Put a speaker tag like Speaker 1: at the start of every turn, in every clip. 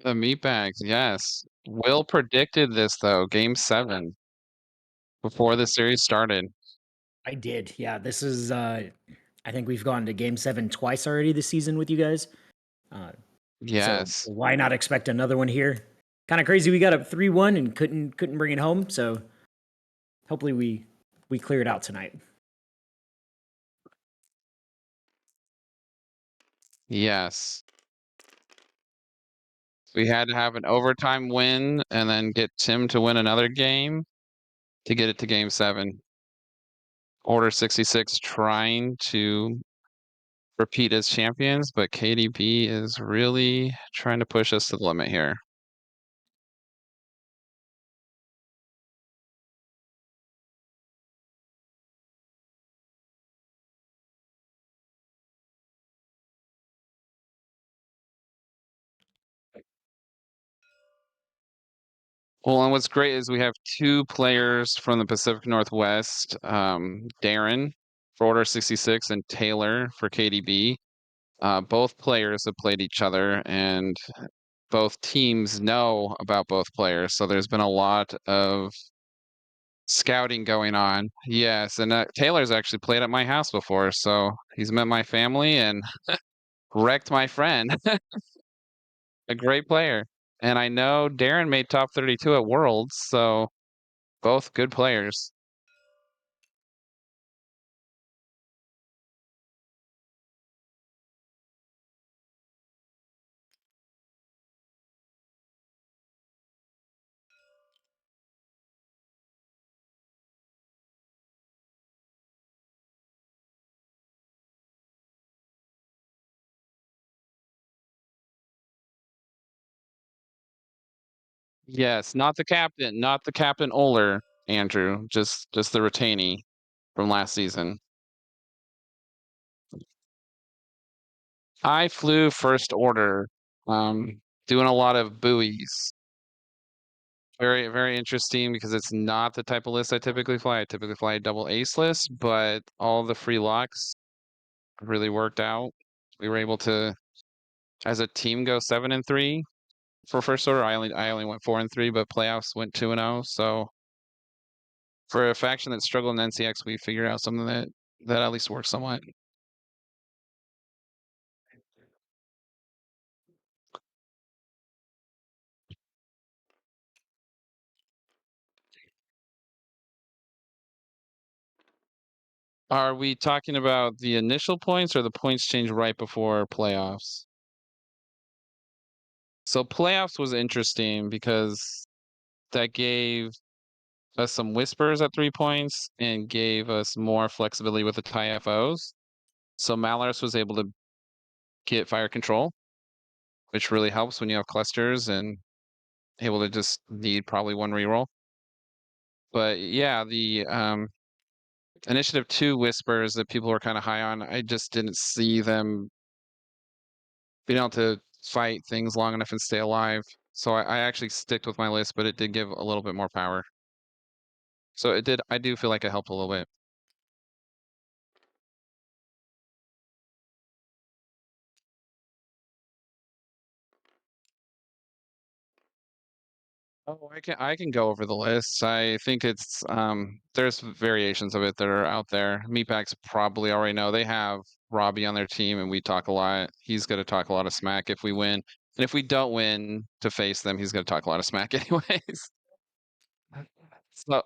Speaker 1: The Meatbags, yes. Will predicted this though, game 7, before the series started.
Speaker 2: I did. Yeah, this is I think we've gone to game 7 twice already this season with you guys. Uh so
Speaker 1: Yes.
Speaker 2: why not expect another one here? Kind of crazy we got up 3-1 and couldn't bring it home, so hopefully we clear it out tonight.
Speaker 1: Yes. We had to have an overtime win and then get Tim to win another game to get it to game 7. Order 66 trying to repeat as champions, but KDB is really trying to push us to the limit here. Well, and what's great is we have 2 players from the Pacific Northwest, Darin for Order 66 and Taylor for KDB. Both players have played each other, and both teams know about both players. So there's been a lot of scouting going on. Yes, and Taylor's actually played at my house before, so he's met my family and wrecked my friend. A great player. And I know Darin made top 32 at Worlds, so both good players. Yes, not the captain, not the Captain Oler, Andrew, just the retainee from last season. I flew first order, doing a lot of buoys. Very, very interesting because it's not the type of list I typically fly. I typically fly a double ace list, but all the free locks really worked out. We were able to, as a team, go 7-3 for first order. I only went 4-3, but playoffs went 2-0. So for a faction that struggled in NCX, we figured out something that at least works somewhat. Are we talking about the initial points or the points change right before playoffs? So playoffs was interesting because that gave us some whispers at 3 points and gave us more flexibility with the tie FOs. So Malorus was able to get fire control, which really helps when you have clusters and able to just need probably one reroll. But yeah, the initiative 2 whispers that people were kind of high on, I just didn't see them being able to fight things long enough and stay alive. So I actually sticked with my list, but it did give a little bit more power. So it did. I do feel like it helped a little bit. Oh, I can go over the list. I think it's there's variations of it that are out there. Meatbags probably already know. They have Robbie on their team and we talk a lot. He's gonna talk a lot of smack if we win. And if we don't win to face them, he's gonna talk a lot of smack anyways. So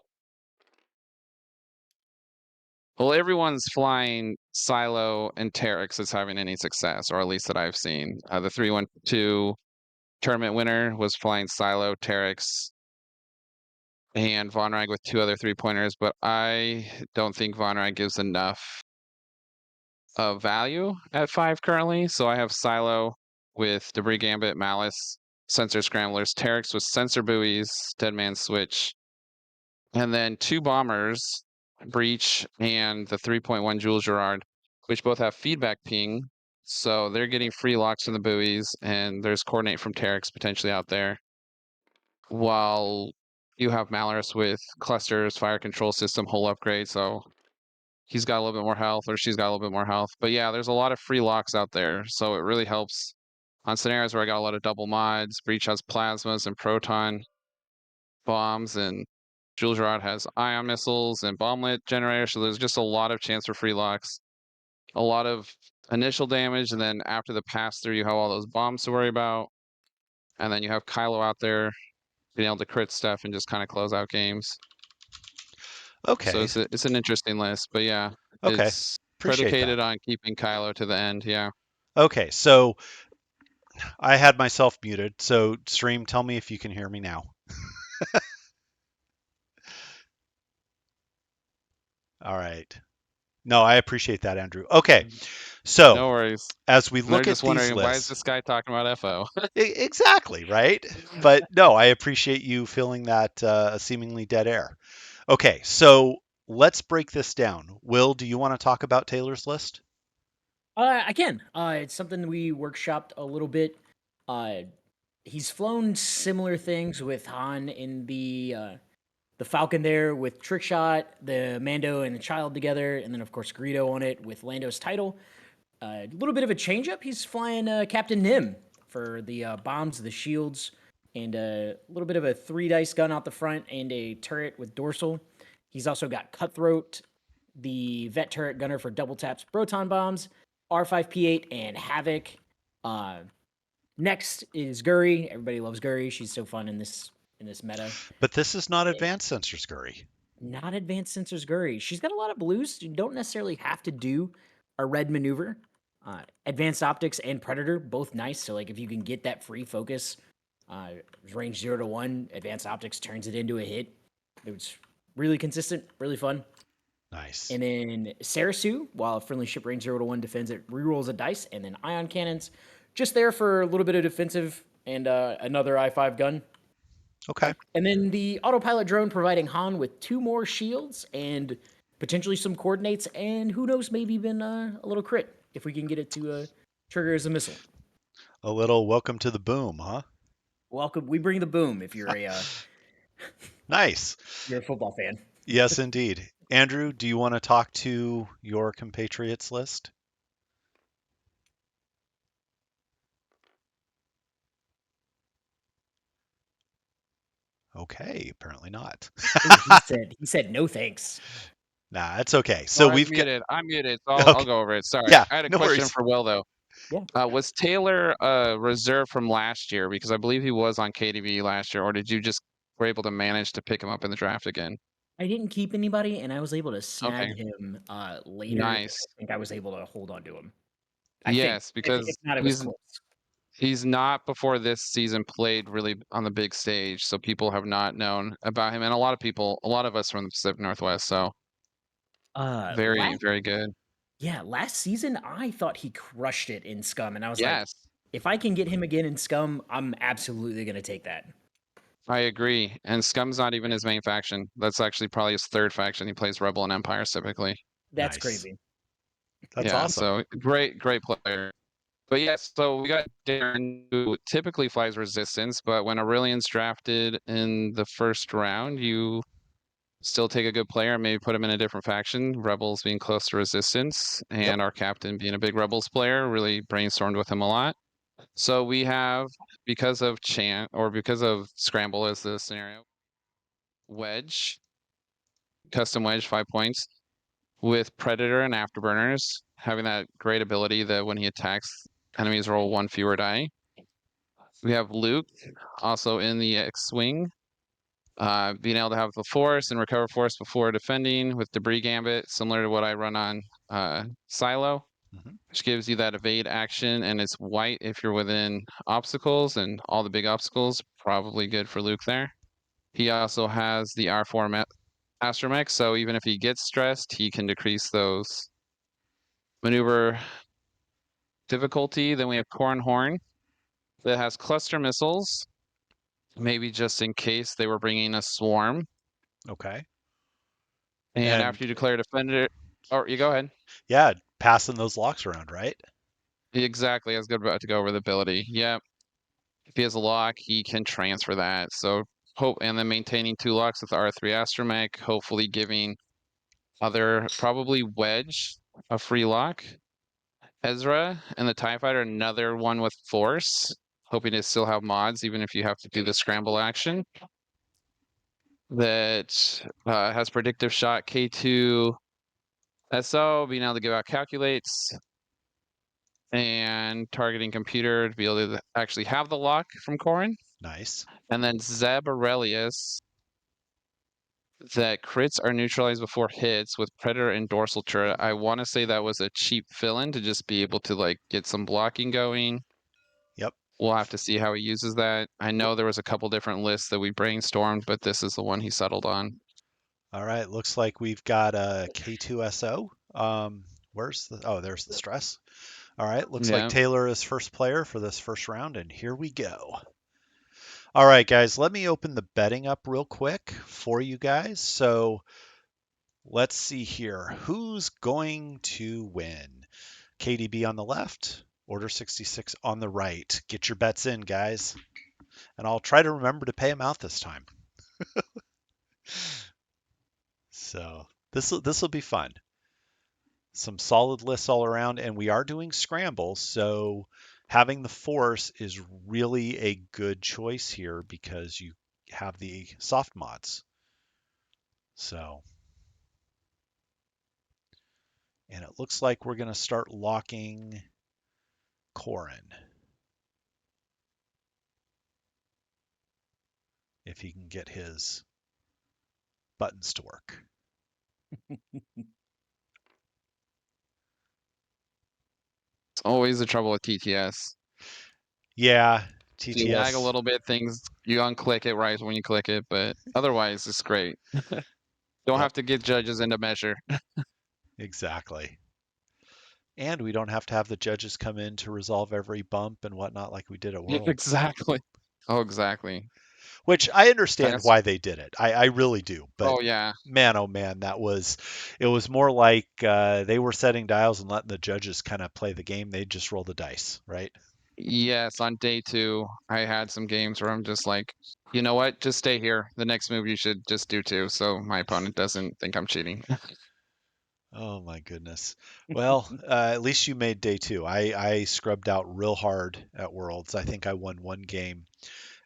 Speaker 1: well, everyone's flying Silo and Terex is having any success, or at least that I've seen. The 3-1-2 tournament winner was flying Silo, Terex, and Von Rag with 2 other 3-pointers, but I don't think Von Rag gives enough of value at 5 currently. So I have Silo with Debris Gambit, Malice, Sensor Scramblers, Terex with Sensor Buoys, Deadman Switch, and then 2 Bombers, Breach, and the 3.1 Jules Gerard, which both have feedback ping. So they're getting free locks from the buoys, and there's coordinate from Terex potentially out there. While you have Malorus with clusters, fire control system, hull upgrade, so he's got a little bit more health, or she's got a little bit more health. But yeah, there's a lot of free locks out there, so it really helps on scenarios where I got a lot of double mods. Breach has plasmas and proton bombs, and Jules Rod has ion missiles and bomblet generator. So there's just a lot of chance for free locks, a lot of initial damage, and then after the pass through, you have all those bombs to worry about, and then you have Kylo out there being able to crit stuff and just kind of close out games. So
Speaker 3: Okay.
Speaker 1: it's an interesting list, but yeah,
Speaker 3: Okay.
Speaker 1: it's
Speaker 3: Appreciate
Speaker 1: predicated
Speaker 3: that.
Speaker 1: on keeping Kylo to the end. Yeah.
Speaker 3: Okay, so I had myself muted. So stream, tell me if you can hear me now. All right. No, I appreciate that, Andrew. Okay, so
Speaker 1: No worries.
Speaker 3: as we
Speaker 1: And they're
Speaker 3: look at
Speaker 1: just
Speaker 3: these
Speaker 1: wondering, why is
Speaker 3: lists,
Speaker 1: this guy talking about FO?
Speaker 3: exactly, right? But no, I appreciate you filling that seemingly dead air. Okay, so let's break this down. Will, do you want to talk about Taylor's list?
Speaker 2: I can. It's something we workshopped a little bit. Uh, he's flown similar things with Han in the Falcon there with Trickshot, the Mando and the Child together, and then of course Greedo on it with Lando's title. A little bit of a changeup. He's flying Captain Nim for the bombs, the shields, and a little bit of a 3 dice gun out the front and a turret with dorsal. He's also got Cutthroat, the vet turret gunner for double taps, proton bombs, R5P8, and Havoc. Uh, Next is Guri. Everybody loves Guri. She's so fun in this meta.
Speaker 3: But this is not
Speaker 2: Eh,
Speaker 3: advanced sensors, Guri.
Speaker 2: Not advanced sensors Guri. She's got a lot of blues. You don't necessarily have to do a red maneuver. Advanced optics and predator both nice. So like if you can get that free focus, uh, range 0 to 1, advanced optics turns it into a hit. It's really consistent, really fun.
Speaker 3: Nice.
Speaker 2: And then Sarasu, while friendly ship range 0 to 1 defends, it rerolls a dice, and then ion cannons, just there for a little bit of defensive and another I5 gun.
Speaker 3: Okay.
Speaker 2: And then the autopilot drone providing Han with 2 more shields and potentially some coordinates, and who knows, maybe even a little crit if we can get it to trigger as a missile.
Speaker 3: A little welcome to the boom, huh?
Speaker 2: Welcome, we bring the boom if
Speaker 3: Nice.
Speaker 2: you're a football fan.
Speaker 3: Yes, indeed. Andrew, do you want to talk to your compatriots list? Okay, apparently not.
Speaker 2: Ooh, he said no thanks.
Speaker 3: Nah, it's okay.
Speaker 1: Oh,
Speaker 3: So we've got
Speaker 1: I'm muted. So I'll
Speaker 3: okay.
Speaker 1: go over it. Sorry.
Speaker 3: Yeah,
Speaker 1: I had a
Speaker 3: no
Speaker 1: question
Speaker 3: worries.
Speaker 1: for Will though.
Speaker 2: Yeah,
Speaker 1: Was Taylor reserve from last year? Because I believe he was on KDV last year, or did you just were able to manage to pick him up in the draft again?
Speaker 2: I didn't keep anybody, and I was able to snag
Speaker 1: Okay,
Speaker 2: him later.
Speaker 1: nice.
Speaker 2: I think I was able to hold on to him. I think,
Speaker 1: Yes,
Speaker 2: if
Speaker 1: because
Speaker 2: not, it was close.
Speaker 1: he's not before this season played really on the big stage, so people have not known about him, and a lot of us from the Pacific Northwest. So very,
Speaker 2: Last
Speaker 1: very good.
Speaker 2: Yeah, last season I thought he crushed it in Scum, and I was like,
Speaker 1: Yes,
Speaker 2: if I can get him again in Scum, I'm absolutely gonna take that.
Speaker 1: I agree. And Scum's not even his main faction. That's actually probably his third faction. He plays Rebel and Empire typically.
Speaker 2: That's
Speaker 3: Nice.
Speaker 2: crazy.
Speaker 3: That's
Speaker 1: Yeah,
Speaker 3: awesome.
Speaker 1: so great player. But yes, so we got Darin, who typically flies Resistance, but when Aurelian's drafted in the first round, you still take a good player and maybe put him in a different faction. Rebels being close to Resistance,
Speaker 3: Yep.
Speaker 1: and our captain being a big Rebels player, really brainstormed with him a lot. So we have, because of Scramble as the scenario, Wedge, custom Wedge, 5 points, with Predator and Afterburners, having that great ability that when he attacks, enemies roll one fewer die. We have Luke, also in the X-Wing, being able to have the Force and recover Force before defending with Debris Gambit, similar to what I run on Silo,
Speaker 3: Hmm.
Speaker 1: which gives you that evade action, and it's white if you're within obstacles, and all the big obstacles, probably good for Luke there. He also has the R4 Astromech, so even if he gets stressed, he can decrease those maneuver difficulty. Then we have Corn Horn that has cluster missiles, maybe just in case they were bringing a swarm.
Speaker 3: Okay.
Speaker 1: And
Speaker 3: And
Speaker 1: after you declare defender, or you go ahead.
Speaker 3: yeah, passing those locks around, right?
Speaker 1: Exactly, I was about to go over the ability. Yep. If he has a lock, he can transfer that. So hope, and then maintaining 2 locks with the R3 Astromech, hopefully giving other probably Wedge a free lock. Ezra and the TIE Fighter, another one with Force, hoping to still have mods, even if you have to do the scramble action. That has predictive shot K2 SO, being able to give out calculates, and targeting computer to be able to actually have the lock from Corrin.
Speaker 3: Nice.
Speaker 1: And then Zeb Aurelius, that crits are neutralized before hits with Predator and Dorsal Turret. I want to say that was a cheap fill-in to just be able to like get some blocking going.
Speaker 3: Yep.
Speaker 1: We'll have to see how he uses that. I know there was a couple different lists that we brainstormed, but this is the one he settled on.
Speaker 3: All right. Looks like we've got a K2SO. Where's the? Oh, there's the stress. All right. Looks like
Speaker 1: Yeah.
Speaker 3: Taylor is first player for this first round, and here we go. All right, guys. Let me open the betting up real quick for you guys. So let's see here. Who's going to win? KDB on the left, Order 66 on the right. Get your bets in, guys. And I'll try to remember to pay them out this time. So this will be fun. Some solid lists all around, and we are doing scrambles, so having the Force is really a good choice here because you have the soft mods. So, and it looks like we're going to start locking Corrin. If he can get his buttons to work.
Speaker 1: It's always the trouble with TTS.
Speaker 3: Yeah,
Speaker 1: If you lag a
Speaker 3: TTS.
Speaker 1: little bit, things you unclick it right when you click it, but otherwise it's great. Don't
Speaker 3: Yep,
Speaker 1: have to get judges into measure.
Speaker 3: exactly. And we don't have to have the judges come in to resolve every bump and whatnot like we did at Worlds.
Speaker 1: Exactly. Oh, exactly.
Speaker 3: Which I understand
Speaker 1: That's
Speaker 3: why they did it. I really do. But
Speaker 1: oh yeah.
Speaker 3: man, oh man, it was more like they were setting dials and letting the judges kind of play the game. They'd just roll the dice, right?
Speaker 1: Yes, on day 2, I had some games where I'm just like, you know what? Just stay here. The next move you should just do too, so my opponent doesn't think I'm cheating.
Speaker 3: Oh my goodness. Well, at least you made day two. I scrubbed out real hard at Worlds. I think I won one game.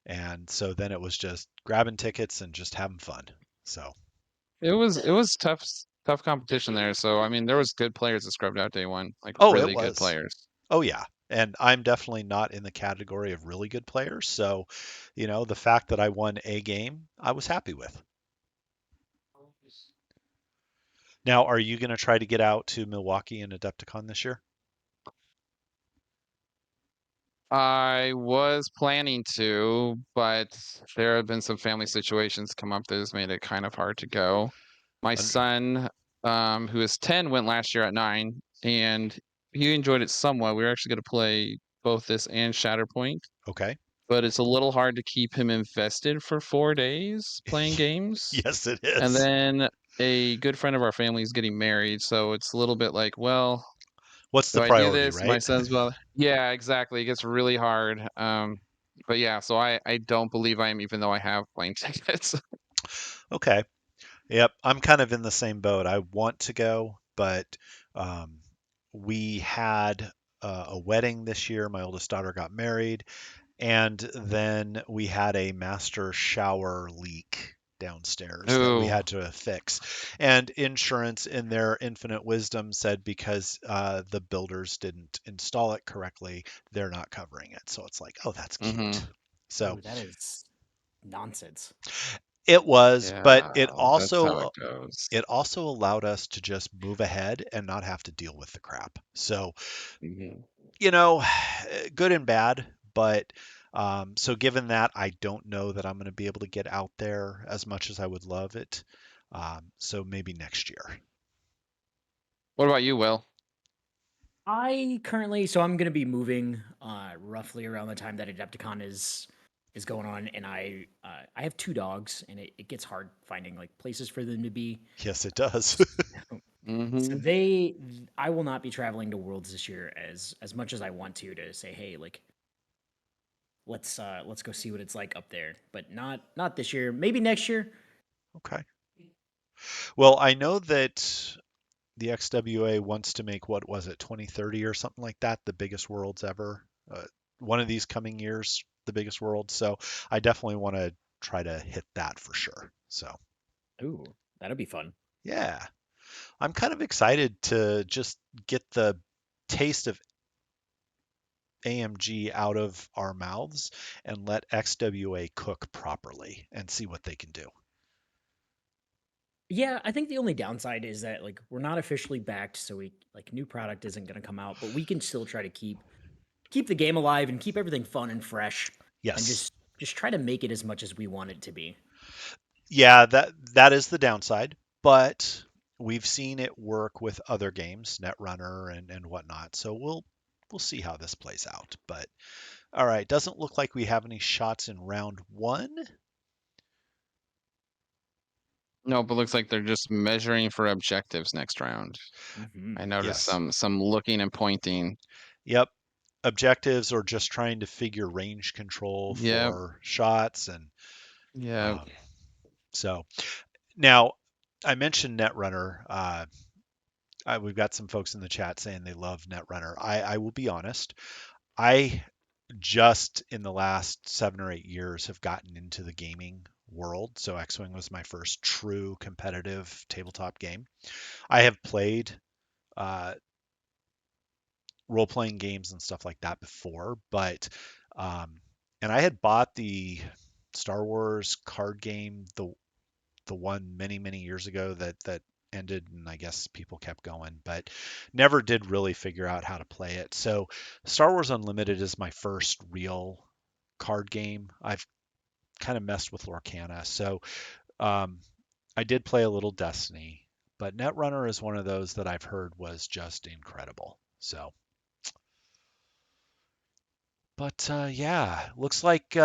Speaker 3: And so then it was just grabbing tickets and just having fun. So,
Speaker 1: It was tough competition there. So I mean, there was good players that scrubbed out day 1, like
Speaker 3: oh, it
Speaker 1: really good
Speaker 3: was.
Speaker 1: players.
Speaker 3: Oh, yeah. And I'm definitely not in the category of really good players. So, the fact that I won a game, I was happy with. Now, are you going to try to get out to Milwaukee and Adepticon this year?
Speaker 1: I was planning to, but there have been some family situations come up that has made it kind of hard to go. My
Speaker 3: Un-
Speaker 1: son, who is 10, went last year at 9, and he enjoyed it somewhat. We were actually going to play both this and Shatterpoint,
Speaker 3: okay.
Speaker 1: but it's a little hard to keep him invested for 4 days playing games.
Speaker 3: Yes, it
Speaker 1: And
Speaker 3: is.
Speaker 1: then a good friend of our family is getting married, so it's a little bit like, well,
Speaker 3: What's the
Speaker 1: do I do
Speaker 3: priority,
Speaker 1: this? My
Speaker 3: right?
Speaker 1: son's well, yeah, exactly. It gets really hard. But yeah, so I don't believe I am, even though I have plane tickets.
Speaker 3: Okay. Yep, I'm kind of in the same boat. I want to go, but um, we had a wedding this year. My oldest daughter got married, and then we had a master shower leak downstairs that we
Speaker 1: Ooh.
Speaker 3: had to fix. And insurance, in their infinite wisdom, said because the builders didn't install it correctly, they're not covering it. So it's like, oh, that's
Speaker 1: Mm-hmm.
Speaker 3: cute. So
Speaker 2: Ooh, that is nonsense.
Speaker 3: it was, but
Speaker 1: Yeah, that's how it goes.
Speaker 3: it also allowed us to just move ahead and not have to deal with the crap. So,
Speaker 1: Mhm.
Speaker 3: you know, good and bad, but so given that, I don't know that I'm going to be able to get out there as much as I would love it. So maybe next year.
Speaker 1: What about you, Will?
Speaker 2: So I'm gonna be moving roughly around the time that Adepticon is going on, and I have two dogs, and it gets hard finding like places for them to be.
Speaker 3: Yes, it does.
Speaker 2: So
Speaker 1: Mm-hmm.
Speaker 2: I will not be traveling to Worlds this year as much as I want to say, hey, like let's go see what it's like up there, but not this year. Maybe next year.
Speaker 3: Okay. Well, I know that the XWA wants to make, what was it, 2030 or something like that, the biggest worlds ever. One of these coming years, the biggest world. So I definitely want to try to hit that for sure. So
Speaker 2: Ooh, that'll be fun.
Speaker 3: yeah, I'm kind of excited to just get the taste of AMG out of our mouths and let XWA cook properly and see what they can do.
Speaker 2: Yeah, I think the only downside is that like we're not officially backed, so we like new product isn't going to come out, but we can still try to keep the game alive and keep everything fun and fresh, and
Speaker 3: Yes.
Speaker 2: just try to make it as much as we want it to be.
Speaker 3: Yeah, that is the downside, but we've seen it work with other games, Netrunner and whatnot. So we'll see how this plays out. But all right, doesn't look like we have any shots in round one.
Speaker 1: No, but looks like they're just measuring for objectives next round.
Speaker 2: Hmm.
Speaker 1: I noticed
Speaker 3: Yes.
Speaker 1: some looking and pointing.
Speaker 3: Yep. Objectives or just trying to figure range control
Speaker 1: Yep,
Speaker 3: for shots and
Speaker 1: yep.
Speaker 3: um, so now I mentioned Netrunner. We've got some folks in the chat saying they love Netrunner. I will be honest. I just in the last 7 or 8 years have gotten into the gaming world. So X-Wing was my first true competitive tabletop game. I have played uh, role-playing games and stuff like that before, but and I had bought the Star Wars card game, the one many years ago that ended, and I guess people kept going, but never did really figure out how to play it. So Star Wars Unlimited is my first real card game. I've kind of messed with Lorcana, so um, I did play a little Destiny, but Netrunner is one of those that I've heard was just incredible. So, but yeah, looks like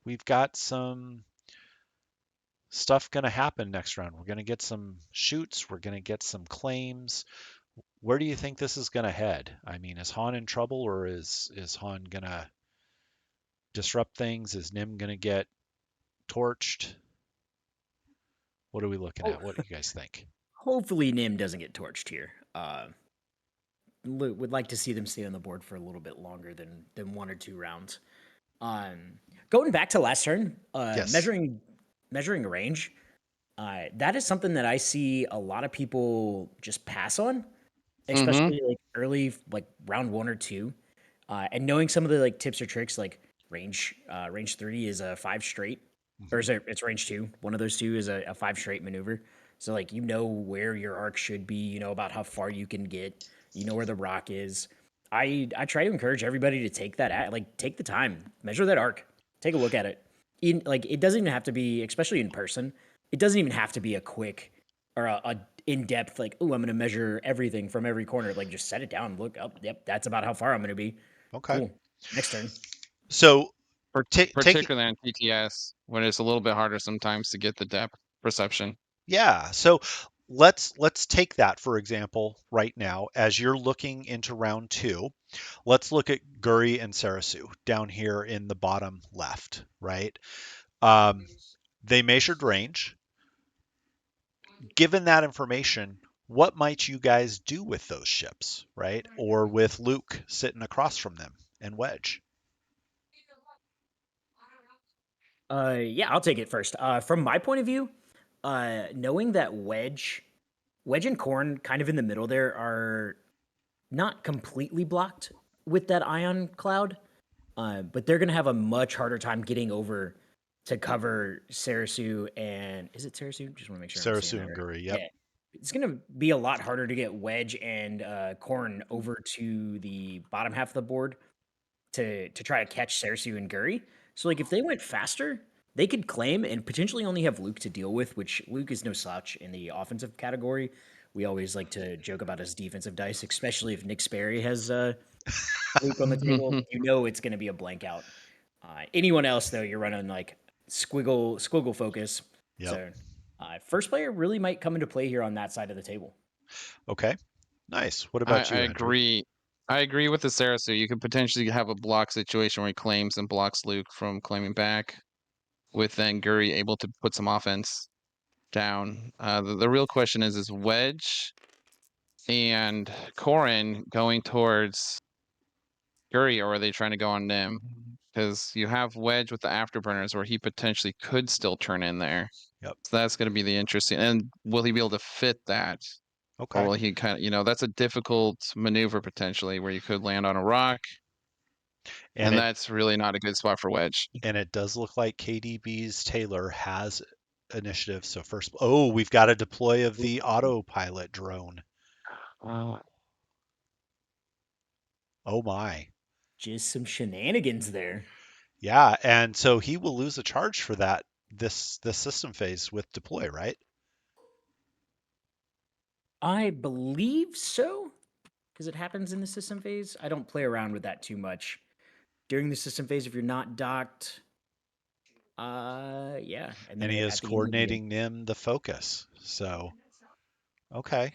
Speaker 3: we've got some stuff going to happen next round. We're going to get some shoots. We're going to get some claims. Where do you think this is going to head? I mean, is Han in trouble, or is Han going to disrupt things? Is Nim going to get torched? What are we looking
Speaker 2: Oh,
Speaker 3: at? What do you guys think?
Speaker 2: hopefully Nim doesn't get torched here. Would like to see them stay on the board for a little bit longer than 1 or 2 rounds. Going back to last turn,
Speaker 3: Yes.
Speaker 2: measuring range. That is something that I see a lot of people just pass on,
Speaker 1: Mm-hmm.
Speaker 2: especially like early, like round 1 or 2. And knowing some of the like tips or tricks, like range 3 is a 5 straight, or
Speaker 3: Hmm.
Speaker 2: is it's range 2? One of those two is a 5 straight maneuver. So like you know where your arc should be, you know about how far you can get, you know where the rock is. I try to encourage everybody to take like take the time, measure that arc, take a look at it. Like it doesn't even have to be, especially in person. It doesn't even have to be a quick or a in depth like, oh, I'm gonna measure everything from every corner. Like just set it down, look up. Yep, that's about how far I'm gonna be.
Speaker 3: Okay.
Speaker 2: Cool. Next turn.
Speaker 3: So taking
Speaker 1: Particularly on TTS, when it's a little bit harder sometimes to get the depth perception.
Speaker 3: yeah. So let's take that for example right now as you're looking into round two. Let's look at Guri and Sarasu down here in the bottom left, right? Um, they measured range. Given that information, what might you guys do with those ships, right? Or with Luke sitting across from them and Wedge?
Speaker 2: Yeah, I'll take it first. From my point of view, knowing that Wedge and Corn kind of in the middle there are not completely blocked with that ion cloud, but they're gonna have a much harder time getting over to cover Sarasu and is it Sarasu? Just want to make sure I'm saying
Speaker 3: Sarasu
Speaker 2: that
Speaker 3: and
Speaker 2: right.
Speaker 3: Guri, yep.
Speaker 2: Yeah, it's gonna be a lot harder to get Wedge and Corn over to the bottom half of the board to try to catch Sarasu and Guri. So like if they went faster, they could claim and potentially only have Luke to deal with, which Luke is no slouch in the offensive category. We always like to joke about his defensive dice, especially if Nick Sperry has Luke on the table. You know it's going to be a blank out. Anyone else though, you're running like squiggle focus.
Speaker 3: Yep.
Speaker 2: So first player really might come into play here on that side of the table.
Speaker 3: Okay. Nice. What
Speaker 1: I,
Speaker 3: about
Speaker 1: I
Speaker 3: you, Andrew?
Speaker 1: agree. I agree with the Sarasu. You could potentially have a block situation where he claims and blocks Luke from claiming back, with then Guri able to put some offense down. The real question is Wedge and Corin going towards Guri, or are they trying to go on Nim? Because you have Wedge with the afterburners where he potentially could still turn in there.
Speaker 3: Yep.
Speaker 1: So that's going to be the interesting. And will he be able to fit that? Or
Speaker 3: Okay.
Speaker 1: will he kind of, that's a difficult maneuver potentially where you could land on a rock.
Speaker 3: And
Speaker 1: And
Speaker 3: it
Speaker 1: that's really not a good spot for Wedge.
Speaker 3: and it does look like KDB's Taylor has initiative. So first, oh, we've got a deploy of the autopilot drone.
Speaker 1: Uh,
Speaker 3: Oh my.
Speaker 2: Just some shenanigans there.
Speaker 3: Yeah, and so he will lose a charge for that this system phase with deploy, right?
Speaker 2: I believe so, because it happens in the system phase. I don't play around with that too much. During the system phase, if you're not docked, yeah, and then
Speaker 3: And he is
Speaker 2: at the end of the game.
Speaker 3: coordinating Nim the focus. So, okay.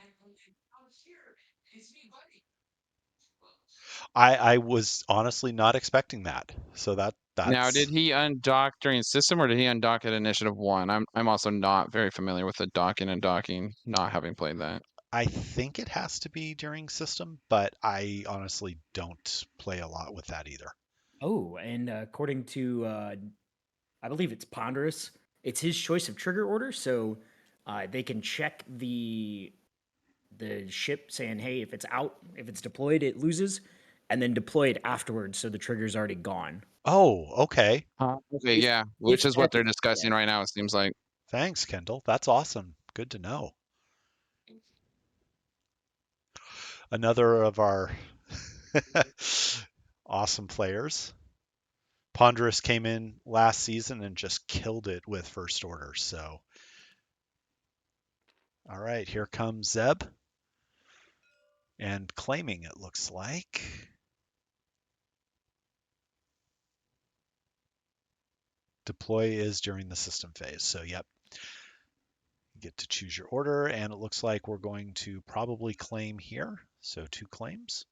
Speaker 3: I was honestly not expecting that. So
Speaker 1: Now,
Speaker 3: that's
Speaker 1: did he undock during system or did he undock at initiative 1? I'm also not very familiar with the docking and docking, not having played that.
Speaker 3: I think it has to be during system, but I honestly don't play a lot with that either.
Speaker 2: Oh, and according to, I believe it's Ponderous, it's his choice of trigger order, so they can check the ship saying, hey, if it's out, if it's deployed, it loses, and then deploy it afterwards, so the trigger's already gone.
Speaker 3: Oh, okay.
Speaker 1: Okay,
Speaker 2: If
Speaker 1: yeah, which
Speaker 2: if
Speaker 1: is what
Speaker 2: at
Speaker 1: they're
Speaker 2: the
Speaker 1: discussing
Speaker 2: yeah.
Speaker 1: right now, it seems like.
Speaker 3: Thanks, Kendall. That's awesome. Good to know. Another of our awesome players. Ponderous came in last season and just killed it with first order. So, all right, here comes Zeb and claiming it looks like. Deploy is during the system phase. So, yep, you get to choose your order, and it looks like we're going to probably claim here. So, 2 claims.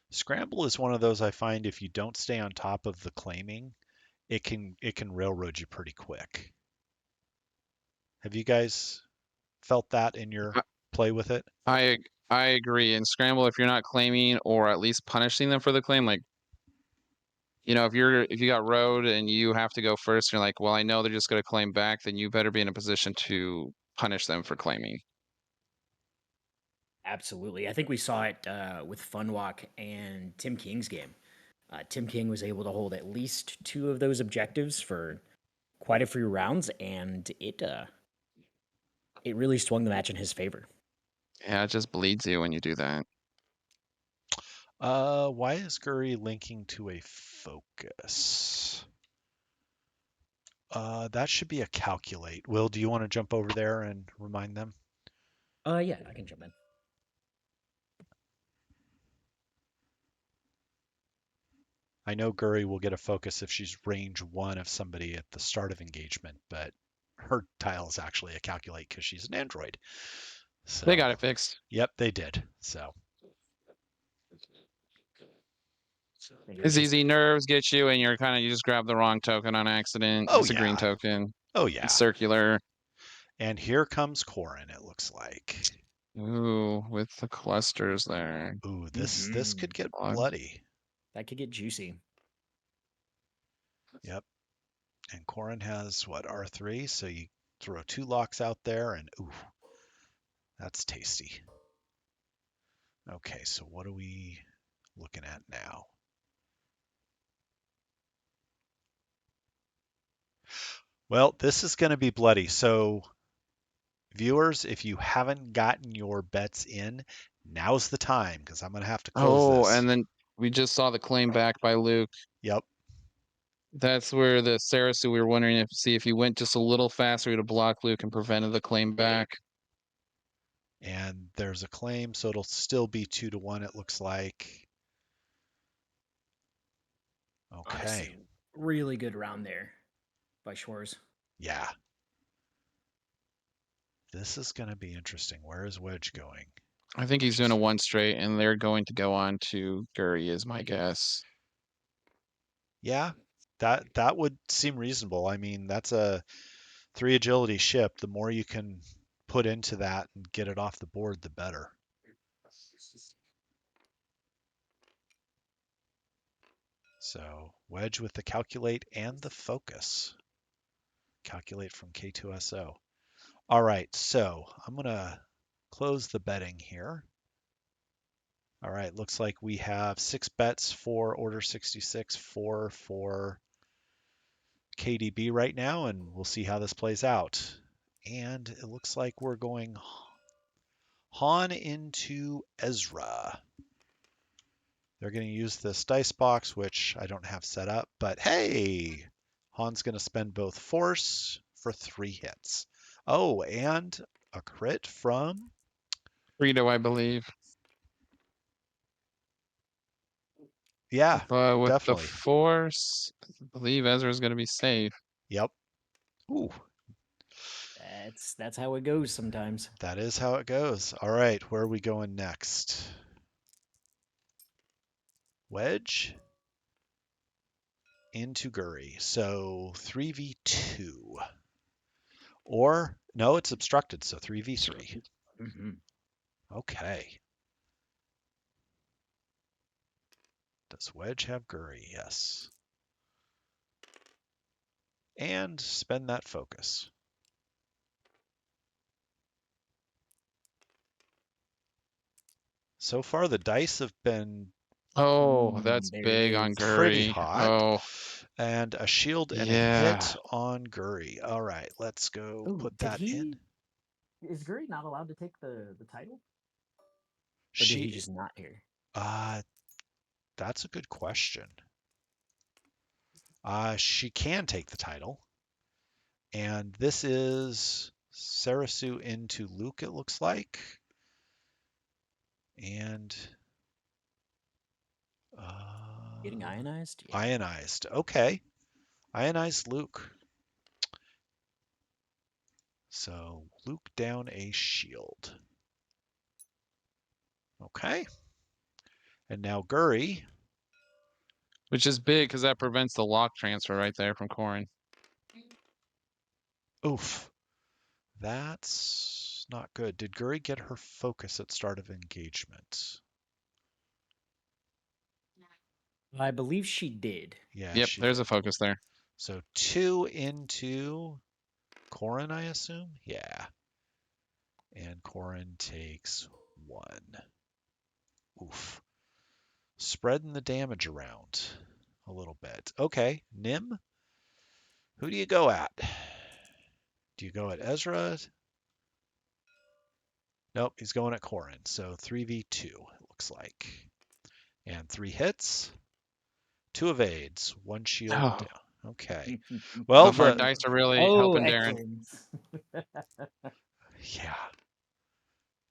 Speaker 3: Scramble is one of those I find if you don't stay on top of the claiming, it can railroad you pretty quick. Have you guys felt that in your
Speaker 1: I
Speaker 3: play with it?
Speaker 1: I I agree. In Scramble, if you're not claiming or at least punishing them for the claim, like if you got road and you have to go first, you're like, well, I know they're just going to claim back, then you better be in a position to punish them for claiming.
Speaker 2: Absolutely. I think we saw it with Funwalk and Tim King's game. Tim King was able to hold at least 2 of those objectives for quite a few rounds, and it really swung the match in his favor.
Speaker 1: Yeah, it just bleeds you when you do that.
Speaker 3: Why is Guri linking to a focus? That should be a calculate. Will, do you want to jump over there and remind them?
Speaker 2: Yeah, I can jump in.
Speaker 3: I know Guri will get a focus if she's range 1 of somebody at the start of engagement, but her tile is actually a calculate because she's an android.
Speaker 1: They
Speaker 3: So,
Speaker 1: got it fixed.
Speaker 3: yep, they did. So,
Speaker 2: I think it was
Speaker 1: It's
Speaker 2: just
Speaker 1: easy. Nerves get you, and you just grab the wrong token on accident.
Speaker 3: oh
Speaker 1: It's a green
Speaker 3: yeah,
Speaker 1: token.
Speaker 3: oh
Speaker 1: It's
Speaker 3: yeah.
Speaker 1: circular.
Speaker 3: And here comes Corin, it looks like.
Speaker 1: Ooh, with the clusters there.
Speaker 3: Ooh, this could get
Speaker 1: Blood.
Speaker 3: bloody.
Speaker 2: that could get juicy.
Speaker 3: Yep. And Corin has what, R3? So you throw 2 locks out there and ooh, that's tasty. Okay, so what are we looking at now? Well, this is going to be bloody. So viewers, if you haven't gotten your bets in, now's the time because I'm going to have to close
Speaker 1: Oh,
Speaker 3: this.
Speaker 1: and then we just saw the claim back by Luke.
Speaker 3: Yep.
Speaker 1: That's where the Sarasu, we were wondering if he went just a little faster, he'd have blocked Luke and prevented the claim back.
Speaker 3: And there's a claim, so it'll still be 2-1, it looks like.
Speaker 2: Honestly,
Speaker 3: Okay.
Speaker 2: really good round there by Schwarz.
Speaker 3: Yeah. This is going to be interesting. Where is Wedge going?
Speaker 1: I think he's doing a 1 straight, and they're going to go on to Guri, is my guess.
Speaker 3: Yeah, that would seem reasonable. I mean, that's a 3 agility ship. The more you can put into that and get it off the board, the better. So wedge with the calculate and the focus. Calculate from K2SO. All right, so I'm going to close the betting here. All right, looks like we have 6 bets for Order 66, 4 for KDB right now, and we'll see how this plays out. And it looks like we're going Han into Ezra. They're going to use this dice box, which I don't have set up, but hey, Han's going to spend both force for 3 hits. Oh, and a crit from...
Speaker 1: Rito, I believe.
Speaker 3: Yeah,
Speaker 1: But with the
Speaker 3: definitely.
Speaker 1: force, I believe Ezra's going to be safe.
Speaker 3: Yep. Ooh,
Speaker 2: That's how it goes sometimes.
Speaker 3: that is how it goes. All right, where are we going next? Wedge into Guri. So 3v2. Or, no, it's obstructed, so 3v3.
Speaker 2: Mm-hmm.
Speaker 3: Okay. Does Wedge have Guri? Yes. And spend that focus. So far, the dice have been
Speaker 1: Oh, that's
Speaker 2: There it
Speaker 1: big on
Speaker 2: is.
Speaker 3: pretty
Speaker 1: Guri.
Speaker 3: hot.
Speaker 1: Oh,
Speaker 3: And a shield and a
Speaker 1: yeah.
Speaker 3: hit on Guri. All right, let's go
Speaker 2: Oh,
Speaker 3: put
Speaker 2: did
Speaker 3: that
Speaker 2: he?
Speaker 3: in.
Speaker 2: Is Guri not allowed to take the title, or did he
Speaker 3: She,
Speaker 2: just not here?
Speaker 3: that's a good question. She can take the title. And this is Sarasu into Luke, it looks like. And
Speaker 2: Getting ionized? Yeah.
Speaker 3: ionized. Okay. Ionized Luke. So Luke down a shield. Okay. And now Guri.
Speaker 1: Which is big because that prevents the lock transfer right there from Corin.
Speaker 3: Oof. That's not good. Did Guri get her focus at start of engagement?
Speaker 2: I believe she did.
Speaker 3: Yeah,
Speaker 1: Yep,
Speaker 3: she
Speaker 1: there's
Speaker 3: did.
Speaker 1: a focus there.
Speaker 3: So 2 into Corin, I assume? Yeah. And Corin takes 1. Oof. Spreading the damage around a little bit. Okay, Nim, who do you go at? Do you go at Ezra? Nope, he's going at Corin. So 3v2, it looks like. And 3 hits, 2 evades, 1 shield
Speaker 1: Oh,
Speaker 3: down. Okay.
Speaker 1: so
Speaker 3: Well,
Speaker 1: far dice are really
Speaker 2: Oh,
Speaker 1: helping Darin.
Speaker 2: excellent.
Speaker 3: yeah.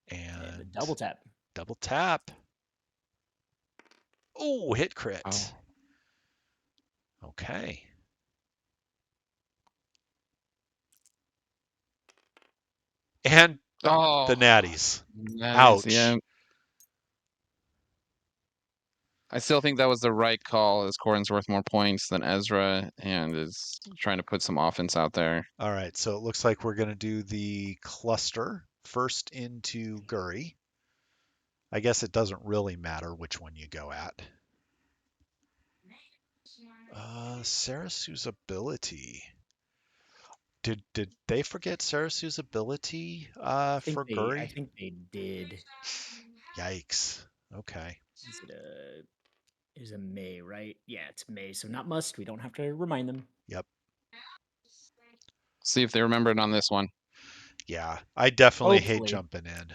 Speaker 2: And the
Speaker 3: And
Speaker 2: double tap.
Speaker 3: double tap. Oh, hit crit.
Speaker 1: Oh.
Speaker 3: Okay. And
Speaker 1: Oh,
Speaker 3: the natties.
Speaker 1: that
Speaker 3: Ouch.
Speaker 1: is, yeah. I still think that was the right call, as Corin's worth more points than Ezra and is trying to put some offense out there.
Speaker 3: All right, so it looks like we're going to do the cluster first into Guri. I guess it doesn't really matter which one you go at. Sarasu's ability. Did they forget Sarasu's ability
Speaker 2: I
Speaker 3: for Guri?
Speaker 2: think they did.
Speaker 3: Yikes. Okay.
Speaker 2: Is a May, right? Yeah, it's May, so not must. We don't have to remind them.
Speaker 3: Yep.
Speaker 1: See if they remember it on this one.
Speaker 3: Yeah, I definitely hate
Speaker 2: Hopefully.
Speaker 3: jumping in.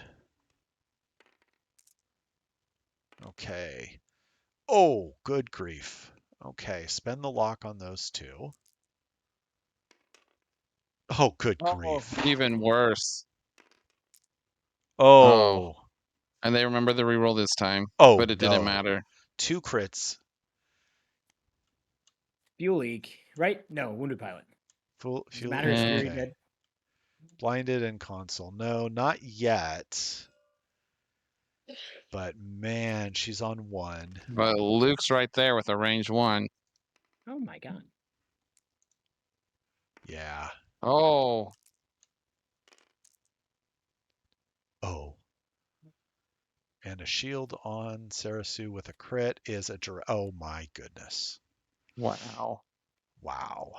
Speaker 3: Okay. Oh, good grief. Okay, spend the lock on those 2. Oh, good grief.
Speaker 1: Even worse. Oh,
Speaker 3: Oh.
Speaker 1: and they remember the reroll this time,
Speaker 3: Oh,
Speaker 1: but it didn't
Speaker 3: no.
Speaker 1: matter.
Speaker 3: 2 crits.
Speaker 2: Fuel leak, right? No, wounded pilot.
Speaker 3: Full
Speaker 2: Does it
Speaker 3: fuel.
Speaker 2: matter? Is Guri
Speaker 3: Okay.
Speaker 2: dead?
Speaker 3: Blinded and console. No, not yet. But man, she's on 1.
Speaker 1: But Luke's right there with a range 1.
Speaker 2: Oh my god.
Speaker 3: Yeah.
Speaker 1: Oh,
Speaker 3: Oh, and a shield on Sarasu with a crit is a oh my goodness.
Speaker 1: Wow.
Speaker 3: Wow.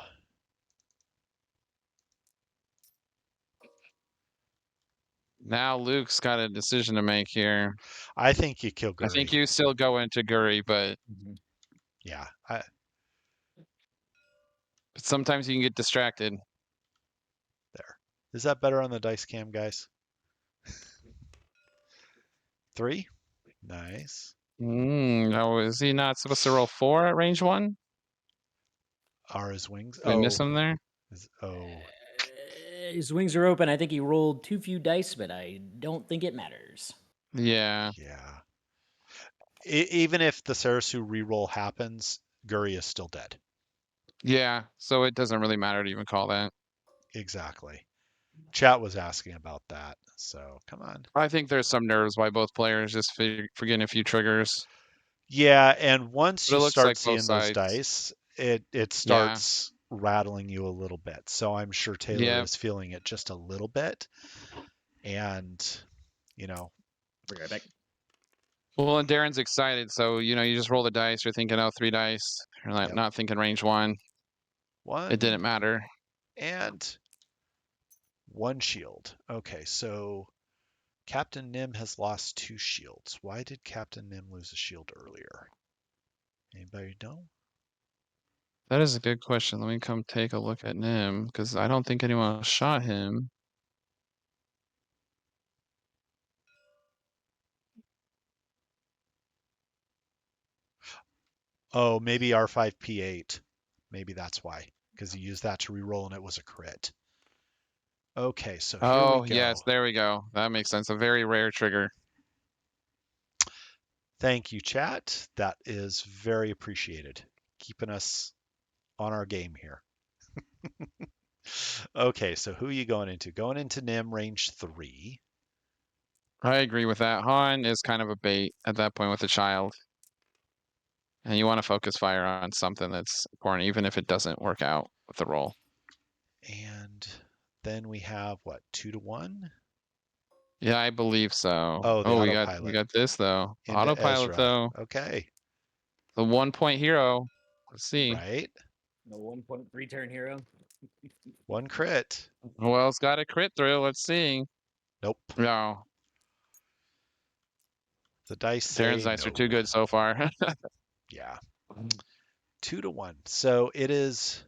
Speaker 1: Now Luke's got a decision to make here.
Speaker 3: I think you kill
Speaker 1: I think
Speaker 3: Guri.
Speaker 1: you still go into Guri, but
Speaker 3: Yeah.
Speaker 1: sometimes you can get distracted.
Speaker 3: There. Is that better on the dice cam, guys? 3. Nice.
Speaker 1: No, is he not supposed to roll 4 at range 1?
Speaker 3: Are his wings?
Speaker 1: Did I miss
Speaker 3: Oh.
Speaker 1: him there?
Speaker 3: Oh.
Speaker 2: His wings are open. I think he rolled too few dice, but I don't think it matters.
Speaker 1: Yeah.
Speaker 3: Yeah. Even if the Sarasu reroll happens, Guri is still dead.
Speaker 1: Yeah. So it doesn't really matter to even call that.
Speaker 3: Exactly. Chat was asking about that. So come on.
Speaker 1: I think there's some nerves by both players just forgetting a few triggers.
Speaker 3: Yeah, and once
Speaker 1: But
Speaker 3: you
Speaker 1: it looks
Speaker 3: start
Speaker 1: like both
Speaker 3: seeing those
Speaker 1: sides.
Speaker 3: dice, it
Speaker 1: Yeah.
Speaker 3: starts rattling you a little bit. So I'm sure Taylor
Speaker 1: Yeah.
Speaker 3: is feeling it just a little bit. And, you know,
Speaker 2: Bring it right back.
Speaker 1: Well, and Darin's excited, so you just roll the dice. You're thinking, oh, 3 dice. You're
Speaker 3: yep.
Speaker 1: not thinking range 1. It
Speaker 3: 1
Speaker 1: didn't matter.
Speaker 3: and 1 shield. Okay, so Captain Nim has lost 2 shields. Why did Captain Nim lose a shield earlier? Anybody know?
Speaker 1: That is a good question. Let me come take a look at Nim, because I don't think anyone shot him.
Speaker 3: Oh, maybe R5P8. Maybe that's why, because he used that to reroll and it was a crit. Okay, so here we
Speaker 1: Oh,
Speaker 3: go.
Speaker 1: yes, there we go. That makes sense. A very rare trigger.
Speaker 3: Thank you, chat. That is very appreciated. Keeping us on our game here. Okay, so who are you going into? Going into Nim range 3.
Speaker 1: I agree with that. Han is kind of a bait at that point with a child. And you want to focus fire on something that's important, even if it doesn't work out with the roll.
Speaker 3: And then we have what, 2 to 1?
Speaker 1: Yeah, I believe so.
Speaker 3: Oh, the
Speaker 1: Oh, we
Speaker 3: autopilot
Speaker 1: got this though.
Speaker 3: into
Speaker 1: Autopilot
Speaker 3: Ezra.
Speaker 1: though.
Speaker 3: Okay,
Speaker 1: The 1-point hero. Let's see.
Speaker 3: right?
Speaker 2: The 1.3 turn hero.
Speaker 3: 1 crit.
Speaker 1: Who else got a crit through? Let's see.
Speaker 3: Nope.
Speaker 1: No.
Speaker 3: The dice
Speaker 1: Darin's
Speaker 3: say
Speaker 1: dice are
Speaker 3: no.
Speaker 1: too good so far.
Speaker 3: Yeah. 2 to 1. So it is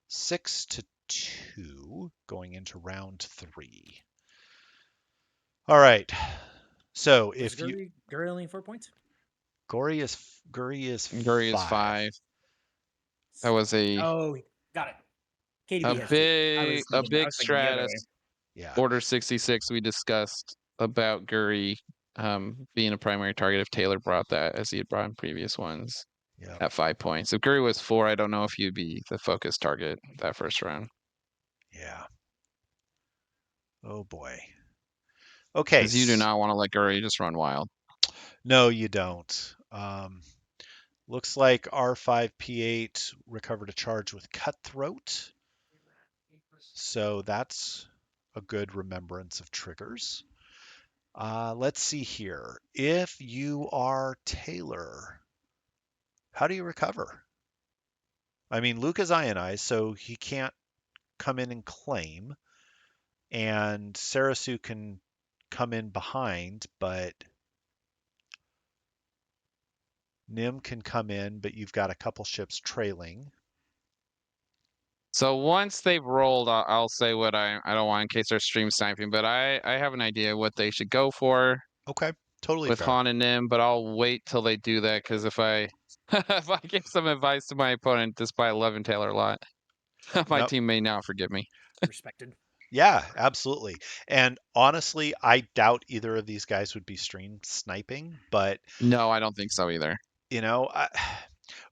Speaker 3: 6 to 2 going into round 3. All right. So
Speaker 2: Was
Speaker 3: if you
Speaker 2: Guri only 4 points?
Speaker 3: Guri is
Speaker 1: Guri is
Speaker 3: 5.
Speaker 1: 5. That was
Speaker 2: Oh, got it.
Speaker 1: a
Speaker 2: KDB has 2.
Speaker 1: big a
Speaker 2: I
Speaker 1: big
Speaker 2: was thinking the other way.
Speaker 1: stratus.
Speaker 3: Yeah.
Speaker 1: Order 66 we discussed about Guri being a primary target if Taylor brought that as he had brought in previous ones
Speaker 3: Yeah.
Speaker 1: at 5 points. If Guri was 4, I don't know if he'd be the focus target that first round.
Speaker 3: Yeah. Oh boy. Okay.
Speaker 1: Because you do not want to let Guri just run wild.
Speaker 3: No, you don't. Looks like R5P8 recovered a charge with Cutthroat. So that's a good remembrance of triggers. Let's see here. If you are Taylor, how do you recover? I mean, Luke is ionized, so he can't come in and claim, and Sarasu can come in behind, but Nim can come in, but you've got a couple ships trailing.
Speaker 1: So once they've rolled, I'll say what I don't want in case they're stream sniping, but I have an idea what they should go for
Speaker 3: Okay, totally
Speaker 1: with
Speaker 3: fair.
Speaker 1: Han and Nim, but I'll wait till they do that because if I if I give some advice to my opponent despite loving Taylor a lot, my
Speaker 3: No,
Speaker 1: team may not forgive me.
Speaker 2: Respected.
Speaker 3: yeah, absolutely. And honestly, I doubt either of these guys would be stream sniping, but
Speaker 1: No, I don't think so either.
Speaker 3: you know,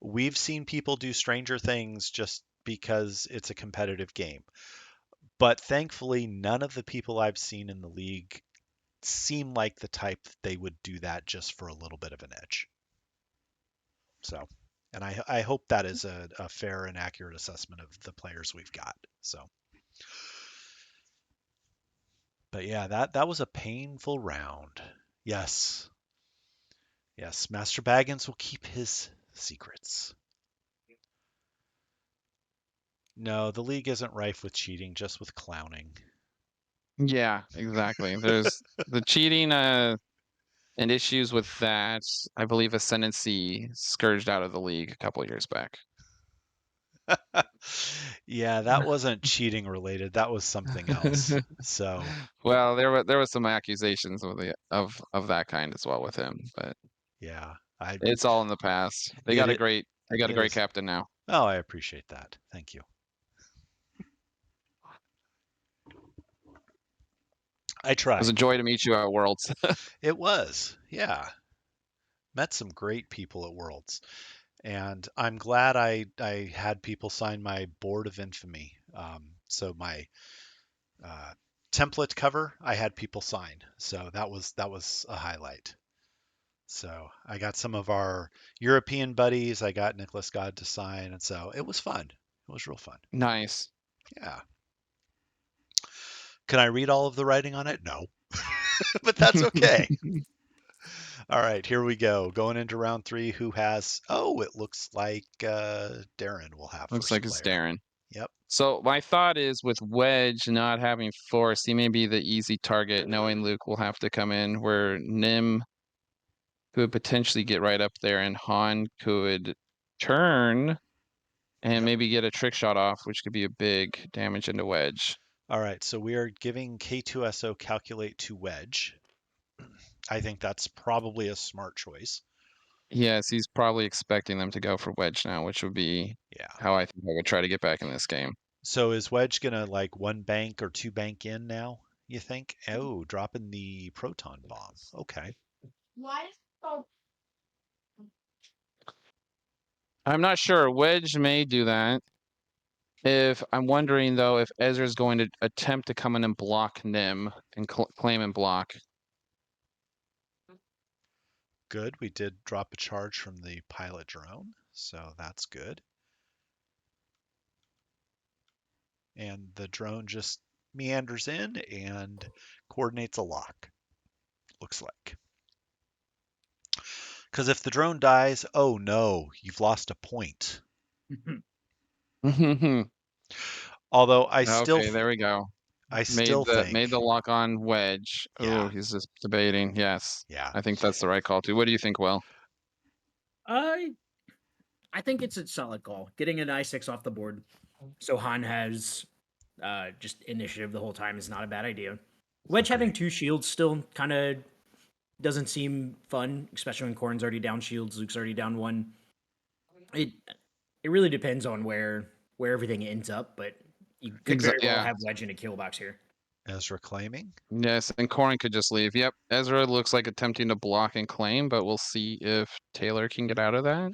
Speaker 3: we've seen people do stranger things just because it's a competitive game. But thankfully, none of the people I've seen in the league seem like the type that they would do that just for a little bit of an edge. So, and I hope that is a fair and accurate assessment of the players we've got. So, But yeah, that was a painful round. Yes. Yes, Master Baggins will keep his secrets. No, the league isn't rife with cheating, just with clowning.
Speaker 1: Yeah, exactly. There's the cheating and issues with that. I believe Ascendancy scourged out of the league a couple of years back.
Speaker 3: Yeah, that wasn't cheating related. That was something else. So,
Speaker 1: Well, there was some accusations of of that kind as well with him, but
Speaker 3: yeah, I
Speaker 1: it's all in the past.
Speaker 3: it it
Speaker 1: They got a
Speaker 3: it
Speaker 1: great
Speaker 3: is.
Speaker 1: captain now.
Speaker 3: Oh, I appreciate that. Thank you. I
Speaker 1: It was
Speaker 3: try.
Speaker 1: a joy to meet you at Worlds.
Speaker 3: It was. Yeah. Met some great people at Worlds. And I'm glad I had people sign my Board of Infamy. So my uh, template cover, I had people sign. So that was a highlight. So I got some of our European buddies. I got Nicholas God to sign, and so it was fun. It was real fun.
Speaker 1: Nice.
Speaker 3: Yeah. Can I read all of the writing on it? No, but that's okay. All right, here we go. Going into round three, who has? Oh, it looks like Darin will have
Speaker 1: Looks
Speaker 3: first
Speaker 1: like it's
Speaker 3: player.
Speaker 1: Darin.
Speaker 3: Yep.
Speaker 1: So my thought is with Wedge not having force, he may be the easy target, knowing Luke will have to come in, where Nim could potentially get right up there, and Han could turn and
Speaker 3: Yep.
Speaker 1: maybe get a trick shot off, which could be a big damage into Wedge.
Speaker 3: All right, so we are giving K2SO calculate to wedge. I think that's probably a smart choice.
Speaker 1: Yes, he's probably expecting them to go for Wedge now, which would be
Speaker 3: Yeah.
Speaker 1: how I think I would try to get back in this game.
Speaker 3: So is wedge gonna like one bank or two bank in now, you think? Oh, dropping the proton bomb. Okay.
Speaker 1: I'm not sure. Wedge may do that. If I'm wondering though, if Ezra's going to attempt to come in and block Nim and claim and block.
Speaker 3: Good. We did drop a charge from the pilot drone, so that's good. And the drone just meanders in and coordinates a lock, looks like. Because if the drone dies, oh no, you've lost a point. Although
Speaker 1: Okay, there we go.
Speaker 3: I still
Speaker 1: Made the
Speaker 3: think,
Speaker 1: lock on Wedge. Oh,
Speaker 3: yeah,
Speaker 1: he's just debating. Yes,
Speaker 3: yeah,
Speaker 1: I think that's the right call too. What do you think, Will?
Speaker 2: I I think it's a solid call. Getting an I6 off the board so Han has just initiative the whole time is not a bad idea. Wedge having
Speaker 3: agreed.
Speaker 2: two shields still kind of doesn't seem fun, especially when Corrin's already down shields, Luke's already down one. It it really depends on where everything ends up, but you could very well
Speaker 1: Yeah.
Speaker 2: have Wedge in a kill box here.
Speaker 3: Ezra claiming.
Speaker 1: Yes, and Corrin could just leave. Yep. Ezra looks like attempting to block and claim, but we'll see if Taylor can get out of that.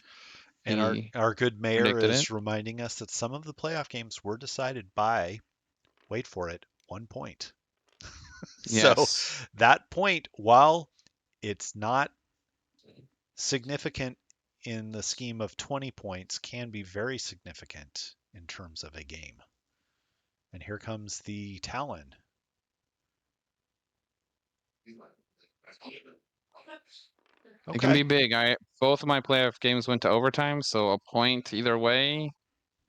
Speaker 3: And our,
Speaker 1: He
Speaker 3: our good mayor
Speaker 1: predicted it.
Speaker 3: is reminding us that some of the playoff games were decided by, wait for it, 1 point. So
Speaker 1: Yes.
Speaker 3: that point, while it's not significant in the scheme of 20 points, can be very significant in terms of a game. And here comes the Talon.
Speaker 1: It can be
Speaker 3: Okay.
Speaker 1: big. I both of my playoff games went to overtime, so a point either way.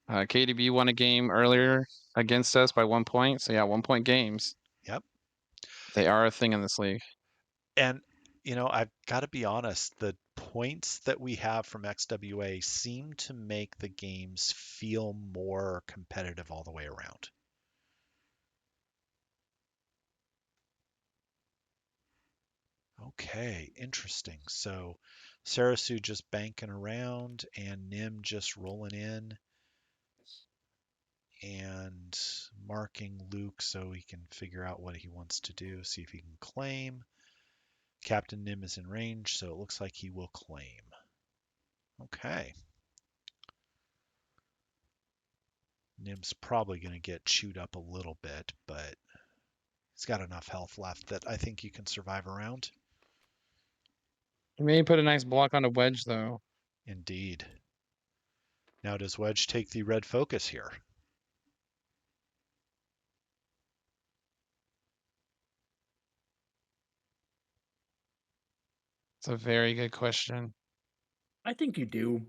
Speaker 1: KDB won a game earlier against us by 1 point. So yeah, 1 point games.
Speaker 3: Yep.
Speaker 1: They are a thing in this league.
Speaker 3: And, I've got to be honest, the points that we have from XWA seem to make the games feel more competitive all the way around. Okay, interesting. So Sarasu just banking around and Nim just rolling in and marking Luke so he can figure out what he wants to do, see if he can claim. Captain Nim is in range, so it looks like he will claim. Okay. Nim's probably going to get chewed up a little bit, but he's got enough health left that I think you can survive around.
Speaker 1: He may put a nice block on a Wedge though.
Speaker 3: Indeed. Now does Wedge take the red focus here?
Speaker 1: It's a very good question.
Speaker 2: I think you do.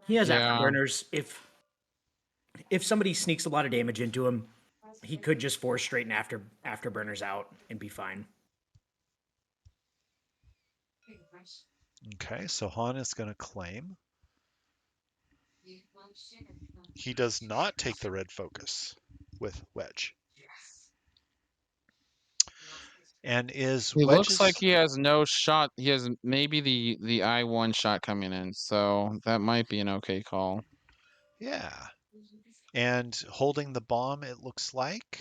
Speaker 2: He has
Speaker 1: Yeah.
Speaker 2: afterburners. If somebody sneaks a lot of damage into him, he could just force straighten afterburners out and be fine.
Speaker 3: Okay, so Han is going to claim. He does not take the red focus with Wedge. And is
Speaker 1: He looks like
Speaker 3: Wedge's...
Speaker 1: he has no shot. He has maybe the I-1 shot coming in, so that might be an okay call.
Speaker 3: Yeah. And holding the bomb, it looks like.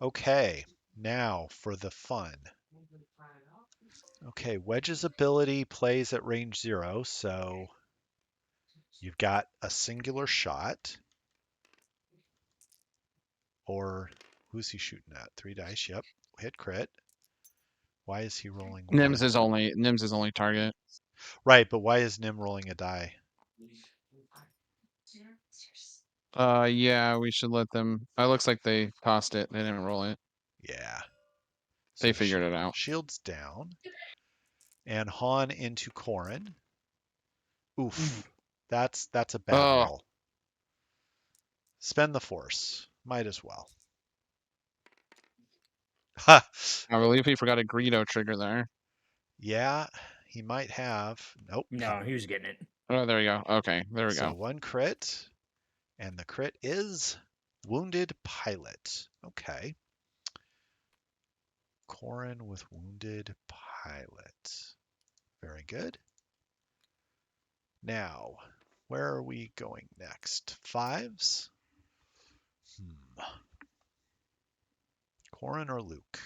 Speaker 3: Okay, now for the fun. Okay, Wedge's ability plays at range 0, so you've got a singular shot. Or who's he shooting at? 3 dice, yep. Hit crit. Why is he rolling
Speaker 1: Nim's
Speaker 3: 1?
Speaker 1: his only target.
Speaker 3: Right, but why is Nim rolling a die?
Speaker 1: Yeah, we should let them. It looks like they tossed it. They didn't roll it.
Speaker 3: Yeah.
Speaker 1: They
Speaker 3: So
Speaker 1: figured it out.
Speaker 3: shield's down. And Han into Corrin. Oof. That's a bad
Speaker 1: Oh,
Speaker 3: roll. Spend the force. Might as well. Ha!
Speaker 1: I believe he forgot a Greedo trigger there.
Speaker 3: Yeah, he might have. Nope.
Speaker 2: No, he was getting it.
Speaker 1: Oh, there we go. Okay, there we
Speaker 3: So
Speaker 1: go.
Speaker 3: 1 crit. And the crit is Wounded Pilot. Okay. Corrin with Wounded Pilot. Very good. Now, where are we going next? 5s? Corrin or Luke?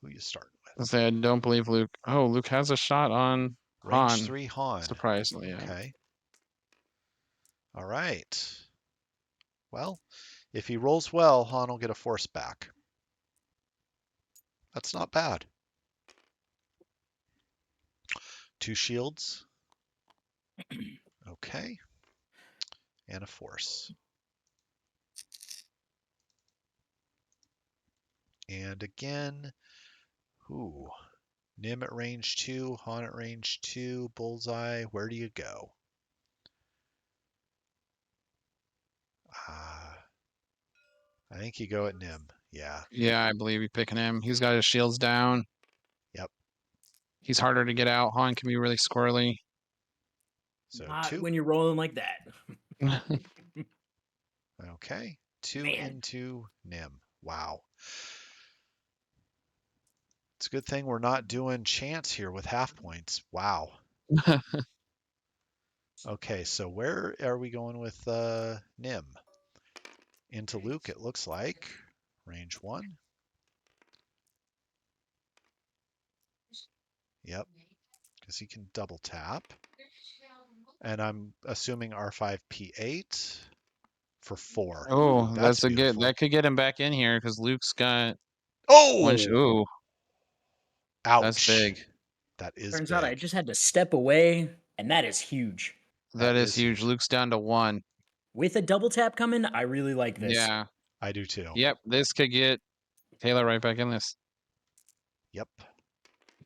Speaker 3: Who you starting
Speaker 1: I
Speaker 3: with?
Speaker 1: say I don't believe Luke. Oh, Luke has a shot on
Speaker 3: Range
Speaker 1: Han.
Speaker 3: 3 Han.
Speaker 1: Surprisingly, yeah.
Speaker 3: Okay. All right. Well, if he rolls well, Han will get a force back. That's not bad. 2 shields. Okay. And a force. And again, ooh, Nim at range 2, Han at range 2, Bullseye. Where do you go? I think you go at Nim. Yeah.
Speaker 1: Yeah, I believe you're picking him. He's got his shields down.
Speaker 3: Yep.
Speaker 1: He's harder to get out. Han can be really squirrely.
Speaker 3: So
Speaker 2: Not
Speaker 3: 2.
Speaker 2: when you're rolling like that.
Speaker 3: Okay. 2
Speaker 2: Man.
Speaker 3: into Nim. Wow. It's a good thing we're not doing chance here with half points. Wow. Okay, so where are we going with Nim? Into Luke, it looks like. Range 1. Yep, because he can double tap. And I'm assuming R5P8 for 4. Ooh,
Speaker 1: Oh,
Speaker 3: that's
Speaker 1: that's a good.
Speaker 3: beautiful.
Speaker 1: That could get him back in here because Luke's got one.
Speaker 3: Oh!
Speaker 1: Ooh, that's
Speaker 3: Ouch.
Speaker 1: big.
Speaker 3: That is
Speaker 2: Turns out I
Speaker 3: big.
Speaker 2: just had to step away, and that is huge.
Speaker 3: That
Speaker 1: That is
Speaker 3: is
Speaker 1: huge.
Speaker 3: huge.
Speaker 1: Luke's down to 1.
Speaker 2: With a double tap coming, I really like this.
Speaker 1: Yeah.
Speaker 3: I do too.
Speaker 1: Yep. This could get Taylor right back in this.
Speaker 3: Yep.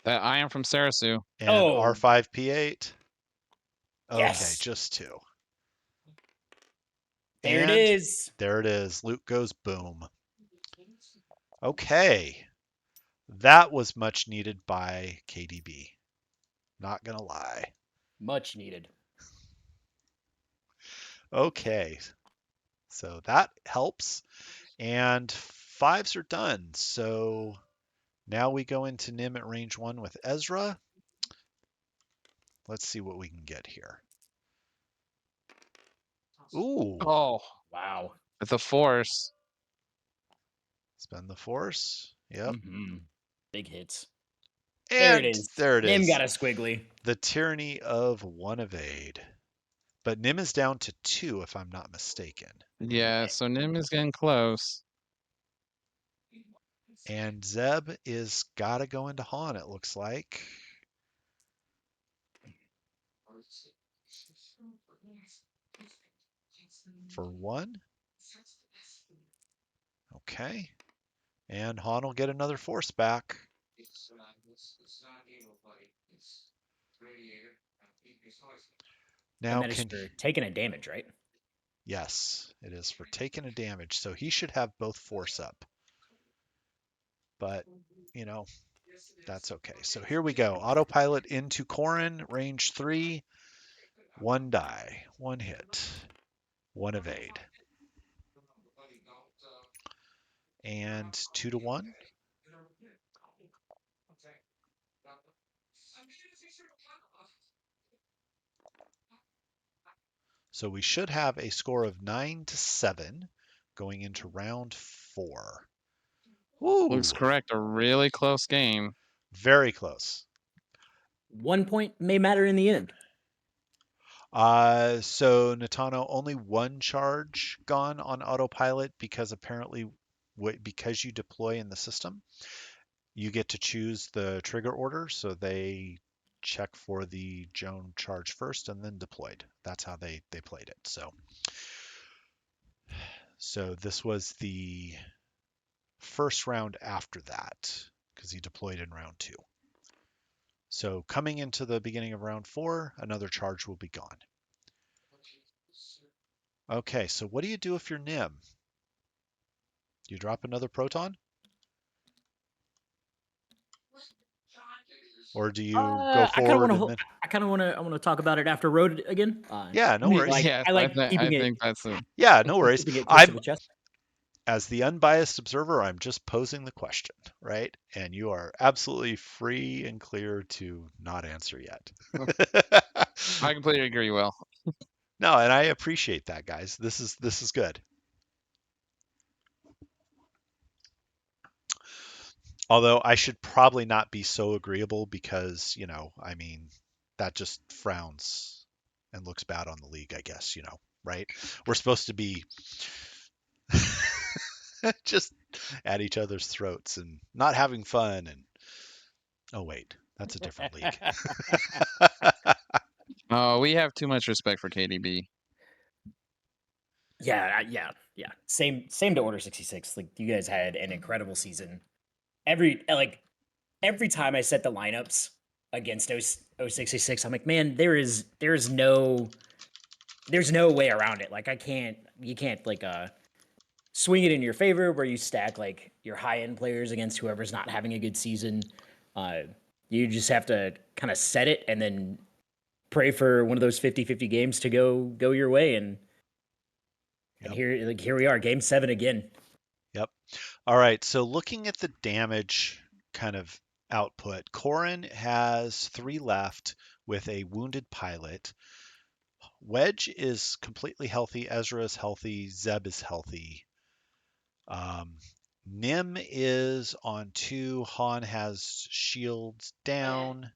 Speaker 1: That iron from Sarasu.
Speaker 3: And
Speaker 2: Oh,
Speaker 3: R5P8. Okay,
Speaker 2: yes.
Speaker 3: just 2.
Speaker 2: There it
Speaker 3: And
Speaker 2: is.
Speaker 3: there it is. Luke goes boom. Okay. That was much needed by KDB. Not going to lie.
Speaker 2: Much needed.
Speaker 3: Okay. So that helps. And 5s are done. So now we go into Nim at range 1 with Ezra. Let's see what we can get here. Ooh.
Speaker 1: Oh,
Speaker 2: Wow.
Speaker 1: with the force.
Speaker 3: Spend the force. Yep.
Speaker 2: Mm-hmm. Big hits. There it
Speaker 3: And
Speaker 2: is.
Speaker 3: there it
Speaker 2: Nim
Speaker 3: is.
Speaker 2: got a squiggly.
Speaker 3: The tyranny of 1 evade. But Nim is down to 2 if I'm not mistaken.
Speaker 1: Yeah. So Nim is getting close.
Speaker 3: And Zeb is gotta go into Han, it looks like. For 1. Okay. And Han will get another force back. Now
Speaker 2: And that is for taking a damage, right?
Speaker 3: Yes, it is for taking a damage. So he should have both force up. But, you know, that's okay. So here we go. Autopilot into Corrin, range 3, 1 die, 1 hit, 1 evade. And 2 to 1. So we should have a score of 9 to 7 going into round 4.
Speaker 1: Looks
Speaker 3: Ooh,
Speaker 1: correct. A really close game.
Speaker 3: very close.
Speaker 2: 1 point may matter in the end.
Speaker 3: So Natano, only 1 charge gone on autopilot because apparently because you deploy in the system, you get to choose the trigger order. So they check for the Joan charge first and then deployed. That's how they played it. So this was the first round after that because he deployed in round 2. So coming into the beginning of round 4, another charge will be gone. Okay, so what do you do if you're Nim? Do you drop another proton? Or do you go
Speaker 2: I kind of
Speaker 3: forward
Speaker 2: want
Speaker 3: and
Speaker 2: to.
Speaker 3: then?
Speaker 2: I kind of want to. I want to talk about it after road again.
Speaker 3: Yeah, no worries.
Speaker 1: Yes,
Speaker 2: I like
Speaker 1: I
Speaker 2: keeping it.
Speaker 1: think that's a
Speaker 3: Yeah, no worries.
Speaker 2: Keeping it close to
Speaker 3: I'm
Speaker 2: the chest.
Speaker 3: As the unbiased observer, I'm just posing the question, right? And you are absolutely free and clear to not answer yet.
Speaker 1: I completely agree, Will.
Speaker 3: No, and I appreciate that, guys. This is good. Although I should probably not be so agreeable because, I mean, that just frowns and looks bad on the league, I guess, right? We're supposed to be just at each other's throats and not having fun and oh wait, that's a different league.
Speaker 1: Oh, we have too much respect for KDB.
Speaker 2: Yeah. Same to Order 66. Like you guys had an incredible season. Every time I set the lineups against 066, I'm like, man, there's no way around it. Like you can't like swing it in your favor where you stack like your high end players against whoever's not having a good season. Uh, you just have to kind of set it and then pray for one of those 50-50 games to go your way. And
Speaker 3: Yep.
Speaker 2: here we are, game 7 again.
Speaker 3: Yep. All right. So looking at the damage kind of output, Corrin has 3 left with a wounded pilot. Wedge is completely healthy. Ezra is healthy. Zeb is healthy. Nim is on 2. Han has shields down.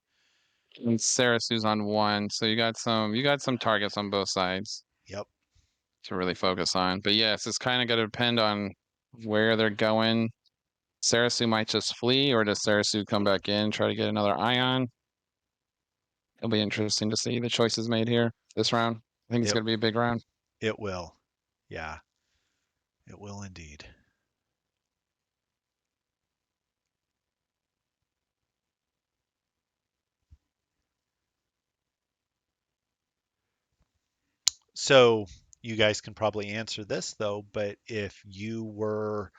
Speaker 1: And Sarasu's on 1, so you got some targets on both sides
Speaker 3: Yep.
Speaker 1: to really focus on. But yes, it's kind of going to depend on where they're going. Sarasu might just flee, or does Sarasu come back in, try to get another ion? It'll be interesting to see the choices made here this round. I think it's
Speaker 3: It
Speaker 1: going to be a big round.
Speaker 3: it will. Yeah. It will indeed. So you guys can probably answer this though, but if you were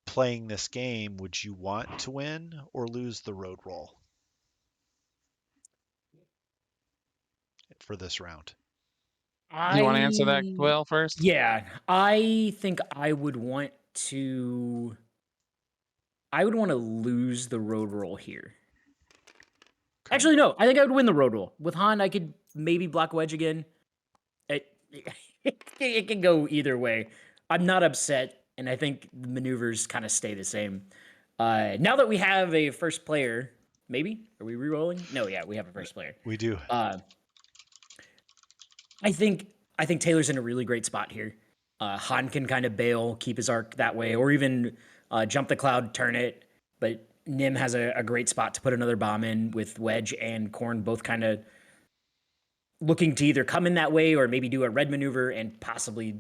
Speaker 3: playing this game, would you want to win or lose the road roll for this round?
Speaker 1: Do you want to answer that, Will, first?
Speaker 2: Yeah, I think I would want to lose the road roll here.
Speaker 3: Okay.
Speaker 2: Actually, no. I think I would win the road roll. With Han, I could maybe block Wedge again. It can go either way. I'm not upset, and I think the maneuvers kind of stay the same. Now that we have a first player, maybe are we re-rolling? No, yeah, we have a first player.
Speaker 3: We do.
Speaker 2: I think Taylor's in a really great spot here. Han can kind of bail, keep his arc that way, or even jump the cloud, turn it. But Nim has a great spot to put another bomb in with Wedge and Korn both kind of looking to either come in that way or maybe do a red maneuver and possibly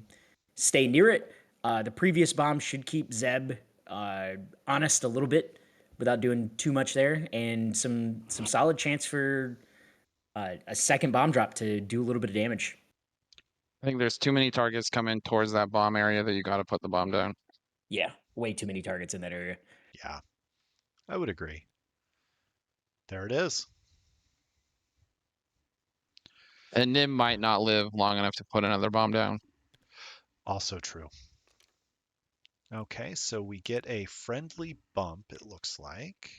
Speaker 2: stay near it. The previous bomb should keep Zeb honest a little bit. without doing too much there, and some solid chance for a second bomb drop to do a little bit of damage.
Speaker 1: I think there's too many targets coming towards that bomb area that you got to put the bomb down.
Speaker 2: Yeah, way too many targets in that area.
Speaker 3: Yeah, I would agree. There it is.
Speaker 1: And Nim might not live long enough to put another bomb down.
Speaker 3: Also true. Okay, so we get a friendly bump, it looks like.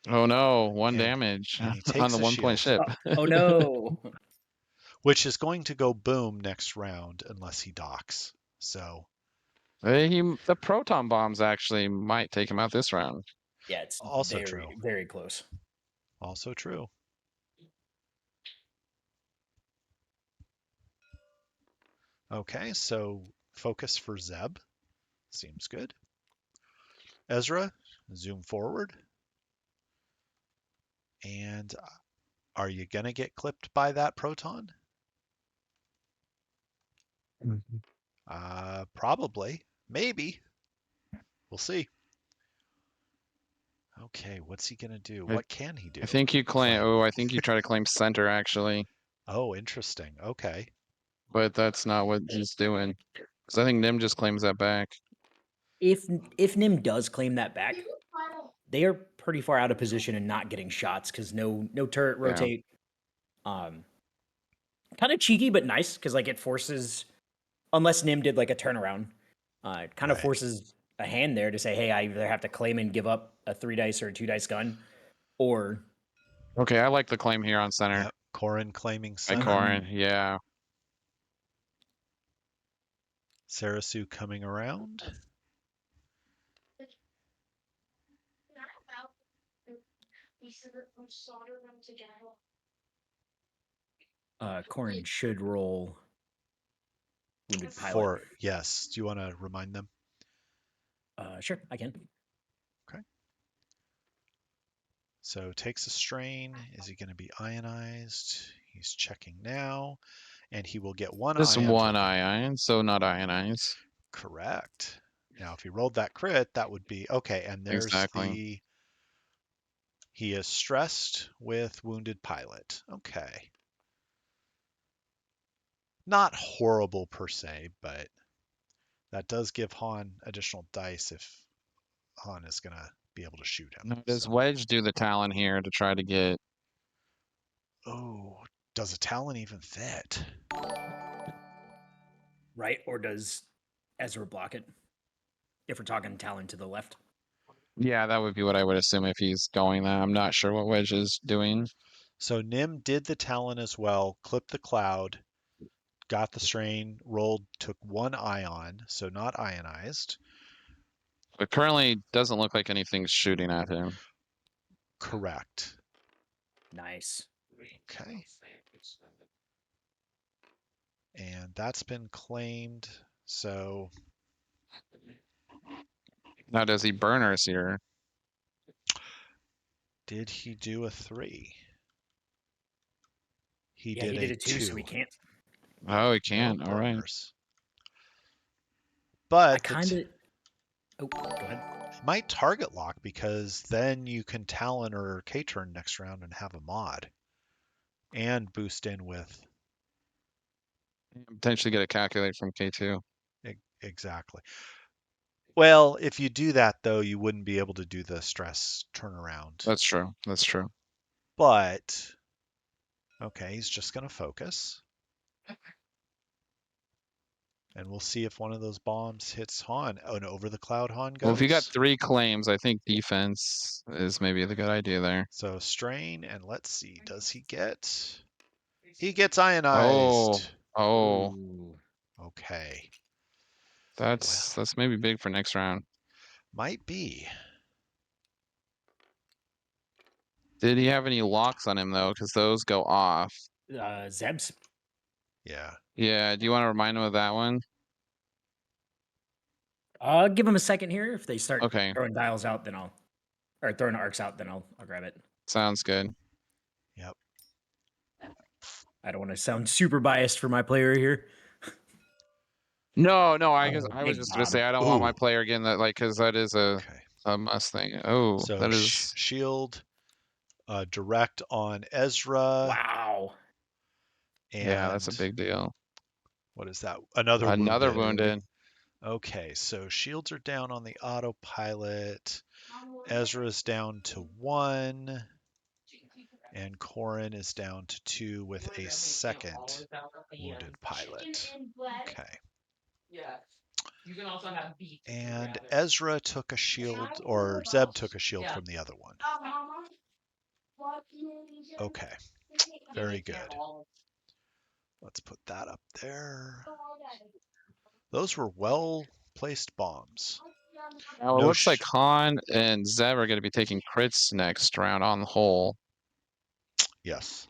Speaker 1: Oh no, one
Speaker 3: And-
Speaker 1: damage
Speaker 3: and he
Speaker 1: on
Speaker 3: takes
Speaker 1: the
Speaker 3: a
Speaker 1: 1-point
Speaker 3: shield.
Speaker 1: ship.
Speaker 2: Oh no.
Speaker 3: Which is going to go boom next round unless he docks. So
Speaker 1: The proton bombs actually might take him out this round.
Speaker 2: Yeah, it's
Speaker 3: Also
Speaker 2: very,
Speaker 3: true.
Speaker 2: very close.
Speaker 3: Also true. Okay, so focus for Zeb. Seems good. Ezra, zoom forward. And are you going to get clipped by that proton? Probably. Maybe. We'll see. Okay, what's he going to do? What can he do?
Speaker 1: I think you claim. Oh, I think you try to claim center actually,
Speaker 3: Oh, interesting. Okay.
Speaker 1: but that's not what he's doing. Because I think Nim just claims that back.
Speaker 2: If Nim does claim that back, they are pretty far out of position and not getting shots because no turret rotate. Kind of cheeky but nice because like it forces, unless Nim did like a turnaround, it kind of
Speaker 3: Right.
Speaker 2: forces a hand there to say, hey, I either have to claim and give up a 3 dice or a 2 dice gun, or
Speaker 1: Okay, I like the claim here on center.
Speaker 3: Yep. Corin claiming
Speaker 1: By
Speaker 3: center.
Speaker 1: Corin, yeah.
Speaker 3: Sarasu coming around.
Speaker 2: Corin should roll wounded pilot.
Speaker 3: For yes. Do you want to remind them?
Speaker 2: Sure, I can.
Speaker 3: So takes a strain. Is he going to be ionized? He's checking now. And he will get one
Speaker 1: Just
Speaker 3: ion.
Speaker 1: one ion, so not ionized.
Speaker 3: Correct. Now, if he rolled that crit, that would be okay. And there's
Speaker 1: Exactly.
Speaker 3: he is stressed with wounded pilot. Okay. Not horrible per se, but that does give Han additional dice if Han is going to be able to shoot him.
Speaker 1: Now, does
Speaker 3: So.
Speaker 1: Wedge do the Talon here to try to get?
Speaker 3: Oh, does a Talon even fit?
Speaker 2: Right, or does Ezra block it? If we're talking Talon to the left.
Speaker 1: Yeah, that would be what I would assume if he's going that. I'm not sure what Wedge is doing.
Speaker 3: So Nim did the Talon as well, clipped the cloud, got the strain, rolled, took one ion, so not ionized.
Speaker 1: But currently doesn't look like anything's shooting at him.
Speaker 3: Correct.
Speaker 2: Nice.
Speaker 3: Okay. And that's been claimed. So
Speaker 1: Now does he burn us here?
Speaker 3: did he do a 3? He
Speaker 2: Yeah,
Speaker 3: did
Speaker 2: he did a 2, so
Speaker 3: two.
Speaker 2: we can't.
Speaker 1: Oh, he
Speaker 3: No
Speaker 1: can. All right.
Speaker 3: burners. But
Speaker 2: I kind of. Oh, go ahead.
Speaker 3: it might target lock because then you can Talon or K-turn next round and have a mod. And boost in with
Speaker 1: Potentially get a calculate from K2.
Speaker 3: exactly. Well, if you do that though, you wouldn't be able to do the stress turnaround.
Speaker 1: That's true. That's true.
Speaker 3: But okay, he's just going to focus. And we'll see if one of those bombs hits Han. Oh, and over the cloud Han goes.
Speaker 1: Well, if you got 3 claims, I think defense is maybe the good idea there.
Speaker 3: So strain, and let's see, does he get? He gets ionized.
Speaker 1: Oh,
Speaker 2: Ooh.
Speaker 3: Okay.
Speaker 1: that's maybe big for next round.
Speaker 3: Might be.
Speaker 1: Did he have any locks on him though? Because those go off.
Speaker 2: Zeb's.
Speaker 3: Yeah.
Speaker 1: Yeah. Do you want to remind him of that one?
Speaker 2: Give him a second here. If they start
Speaker 1: Okay.
Speaker 2: throwing dials out, then or throwing arcs out, then I'll grab it.
Speaker 1: Sounds good.
Speaker 3: Yep.
Speaker 2: I don't want to sound super biased for my player here.
Speaker 1: No, I guess I was
Speaker 2: Big
Speaker 1: just gonna say
Speaker 2: Bob.
Speaker 1: I don't want my
Speaker 3: Ooh.
Speaker 1: player getting that because that is a
Speaker 3: Okay.
Speaker 1: A Mustang. Oh,
Speaker 3: So
Speaker 1: that is
Speaker 3: shield direct on Ezra.
Speaker 2: Wow.
Speaker 1: yeah, that's a
Speaker 3: And
Speaker 1: big deal.
Speaker 3: what is that? Another
Speaker 1: Another
Speaker 3: wounded.
Speaker 1: wounded.
Speaker 3: Okay, so shields are down on the autopilot. Ezra's down to 1. And Corin is down to 2 with a second wounded pilot. Okay. And Ezra took a shield, or Zeb took a shield from the other one. Okay. Very good. Let's put that up there. Those were well-placed bombs.
Speaker 1: Now it
Speaker 3: No
Speaker 1: looks like Han and Zeb are going to be taking crits next round on the whole.
Speaker 3: Yes.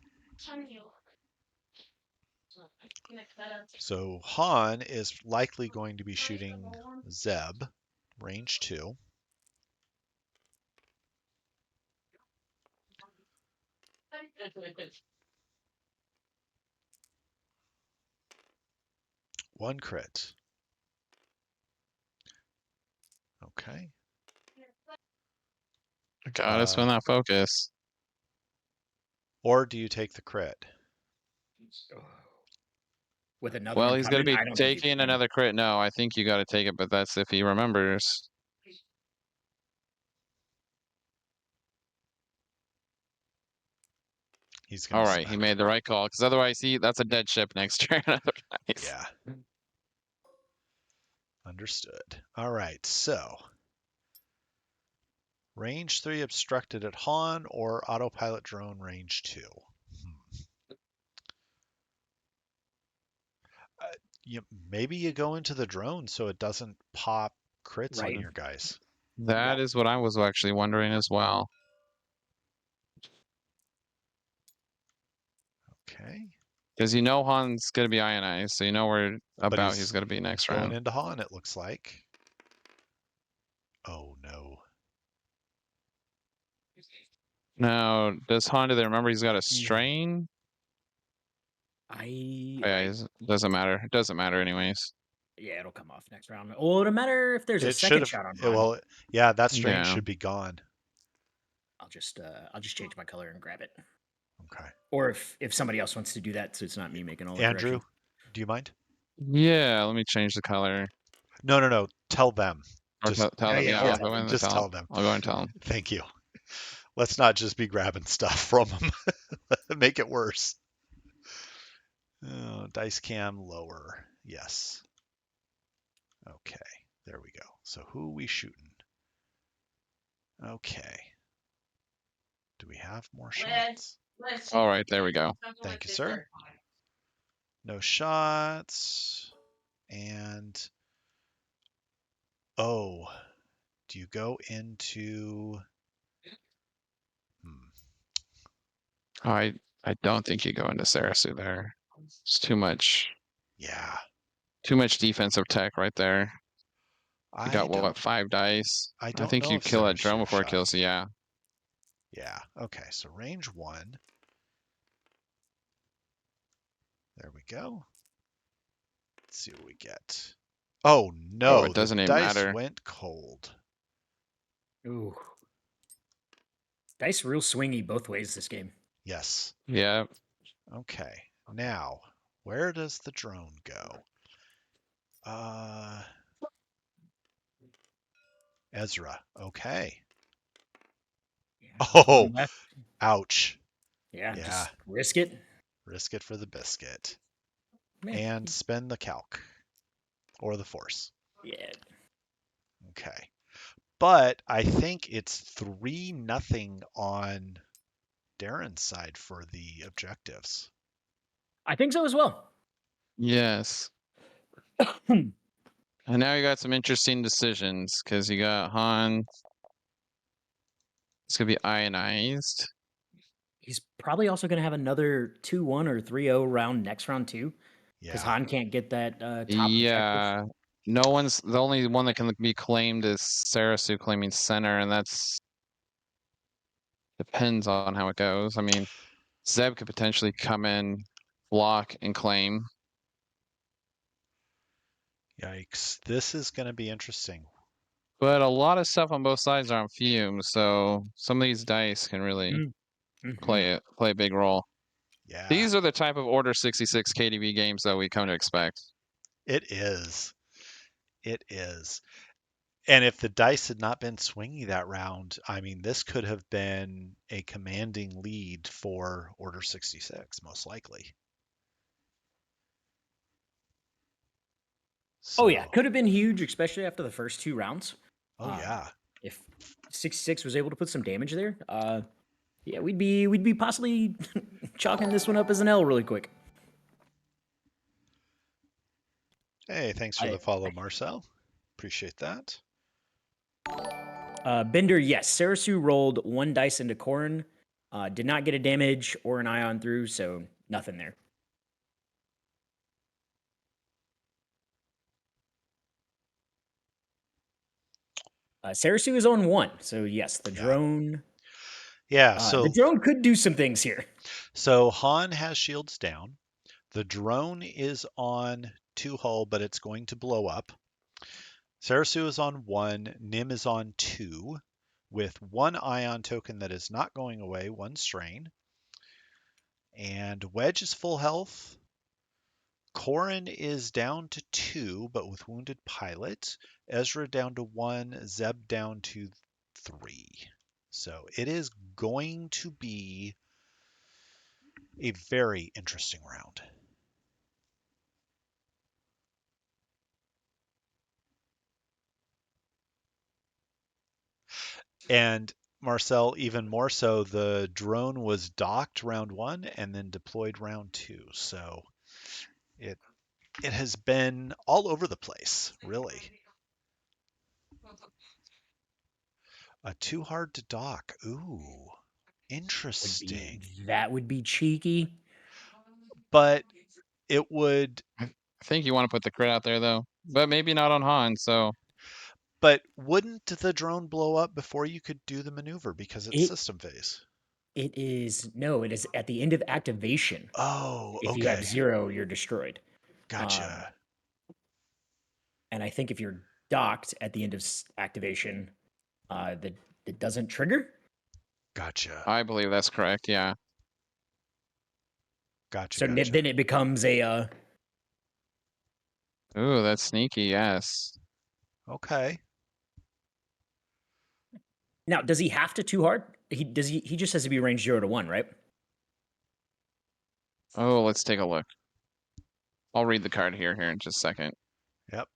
Speaker 3: So Han is likely going to be shooting Zeb, range 2. One crit. Okay.
Speaker 1: Gotta spin that focus.
Speaker 3: Or do you take the crit?
Speaker 2: With another
Speaker 1: Well,
Speaker 2: one
Speaker 1: he's going to
Speaker 2: coming,
Speaker 1: be
Speaker 2: I don't think
Speaker 1: taking another crit. No, I think you got to take it, but that's if he remembers.
Speaker 3: He's going
Speaker 1: All
Speaker 3: to
Speaker 1: right, he
Speaker 3: spend
Speaker 1: made
Speaker 3: it.
Speaker 1: the right call because otherwise, that's a dead ship next turn. Otherwise.
Speaker 3: Yeah. Understood. All right, so range 3 obstructed at Han or autopilot drone range 2. Maybe you go into the drone so it doesn't pop crits on
Speaker 2: Right.
Speaker 3: your guys.
Speaker 1: That is what I was actually wondering as well.
Speaker 3: Okay.
Speaker 1: Because you know Han's going to be ionized, so you know where
Speaker 3: But
Speaker 1: about he's going to be next
Speaker 3: going
Speaker 1: round.
Speaker 3: into Han, it looks like. Oh, no.
Speaker 1: Now, does Han, do they remember he's got a strain? Yeah, doesn't matter. It doesn't matter anyways.
Speaker 2: Yeah, it'll come off next round. Well, it'll matter if there's a
Speaker 3: It should
Speaker 2: second
Speaker 3: have.
Speaker 2: shot on Han.
Speaker 3: Well, yeah, that strain
Speaker 1: Yeah.
Speaker 3: should be gone.
Speaker 2: I'll just change my color and grab it.
Speaker 3: Okay.
Speaker 2: Or if somebody else wants to do that, so it's not me making all the
Speaker 3: Andrew,
Speaker 2: corrections.
Speaker 3: do you mind?
Speaker 1: Yeah, let me change the color.
Speaker 3: No. Tell them.
Speaker 1: Or
Speaker 3: Just
Speaker 1: tell them. Yeah, I'll go in and
Speaker 3: just
Speaker 1: tell
Speaker 3: tell them.
Speaker 1: I'll go and tell them.
Speaker 3: Thank you. Let's not just be grabbing stuff from them. Make it worse. Oh, dice cam lower. Yes. Okay. There we go. So who are we shooting? Okay. Do we have more shots?
Speaker 1: All right, there we go.
Speaker 3: Thank you, sir. No shots. And oh, do you go into
Speaker 1: I don't think you go into Sarasu there. It's too much
Speaker 3: yeah.
Speaker 1: defensive tech right there. You got what, 5 dice?
Speaker 3: I
Speaker 1: I
Speaker 3: don't
Speaker 1: think
Speaker 3: know
Speaker 1: you
Speaker 3: if
Speaker 1: kill that
Speaker 3: Sarasu
Speaker 1: drone before it
Speaker 3: shot
Speaker 1: kills you,
Speaker 3: me.
Speaker 1: yeah.
Speaker 3: Yeah. Okay, so range 1. There we go. Let's see what we get. Oh no,
Speaker 1: Oh, it doesn't
Speaker 3: the
Speaker 1: even
Speaker 3: dice
Speaker 1: matter.
Speaker 3: went cold.
Speaker 2: Ooh. Dice real swingy both ways this game.
Speaker 3: Yes.
Speaker 1: Yeah.
Speaker 3: Okay. Now, where does the drone go? Ezra. Okay. Oh, ouch.
Speaker 2: Yeah,
Speaker 3: Yeah.
Speaker 2: just risk it.
Speaker 3: Risk it for the biscuit.
Speaker 2: Man.
Speaker 3: And spend the calc. Or the force.
Speaker 2: Yeah.
Speaker 3: Okay. But I think it's 3-0 on Darin's side for the objectives.
Speaker 2: I think so as well.
Speaker 1: Yes. And now you got some interesting decisions because you got Han. It's gonna be ionized.
Speaker 2: He's probably also going to have another 2-1 or 3-0 round next round too, because
Speaker 3: Yeah.
Speaker 2: Han can't get that top objective.
Speaker 1: Yeah. No one's the only one that can be claimed is Sarasu claiming center, and that's depends on how it goes. I mean, Zeb could potentially come in, block, and claim.
Speaker 3: Yikes. This is going to be interesting.
Speaker 1: But a lot of stuff on both sides are on fumes, so some of these dice can really
Speaker 2: Mm-hmm.
Speaker 1: play a big role.
Speaker 3: Yeah,
Speaker 1: These are the type of Order 66 KDB games that we come to expect.
Speaker 3: it is. It is. And if the dice had not been swingy that round, I mean, this could have been a commanding lead for Order 66, most likely.
Speaker 2: Oh yeah,
Speaker 3: So,
Speaker 2: could have been huge, especially after the first 2 rounds.
Speaker 3: oh
Speaker 2: Um,
Speaker 3: yeah.
Speaker 2: if 66 was able to put some damage there, yeah, we'd be possibly chalking this one up as an L really quick.
Speaker 3: Hey, thanks for
Speaker 2: I,
Speaker 3: the follow, Marcel. Appreciate that.
Speaker 2: Bender, yes, Sarasu rolled 1 dice into Corrin, did not get a damage or an ion through, so nothing there. Sarasu is on 1, so yes, the
Speaker 3: Yeah.
Speaker 2: drone.
Speaker 3: Yeah,
Speaker 2: The drone could do some things here.
Speaker 3: so Han has shields down. The drone is on 2 hull, but it's going to blow up. Sarasu is on 1, Nim is on 2, with 1 ion token that is not going away, 1 strain. And Wedge is full health. Corrin is down to 2, but with wounded pilot. Ezra down to 1, Zeb down to 3. So it is going to be a very interesting round. And Marcel, even more so, the drone was docked round 1 and then deployed round 2. So it it has been all over the place, really. Too hard to dock. Ooh, interesting.
Speaker 2: That would be cheeky.
Speaker 3: But it would
Speaker 1: I think you want to put the crit out there though, but maybe not on Han. So
Speaker 3: But wouldn't the drone blow up before you could do the maneuver because it's
Speaker 2: It
Speaker 3: system phase?
Speaker 2: it is at the end of activation.
Speaker 3: Oh,
Speaker 2: If you have
Speaker 3: okay.
Speaker 2: 0, you're destroyed. Um,
Speaker 3: Gotcha.
Speaker 2: and I think if you're docked at the end of activation, that it doesn't trigger.
Speaker 3: Gotcha.
Speaker 1: I believe that's correct. Yeah.
Speaker 3: Gotcha.
Speaker 2: So
Speaker 3: Gotcha.
Speaker 2: then it becomes a.
Speaker 1: Ooh, that's sneaky. Yes.
Speaker 3: Okay.
Speaker 2: Now, does he have to too hard? He just has to be range 0 to 1, right?
Speaker 1: Oh, let's take a look. I'll read the card here in just a second.
Speaker 3: Yep.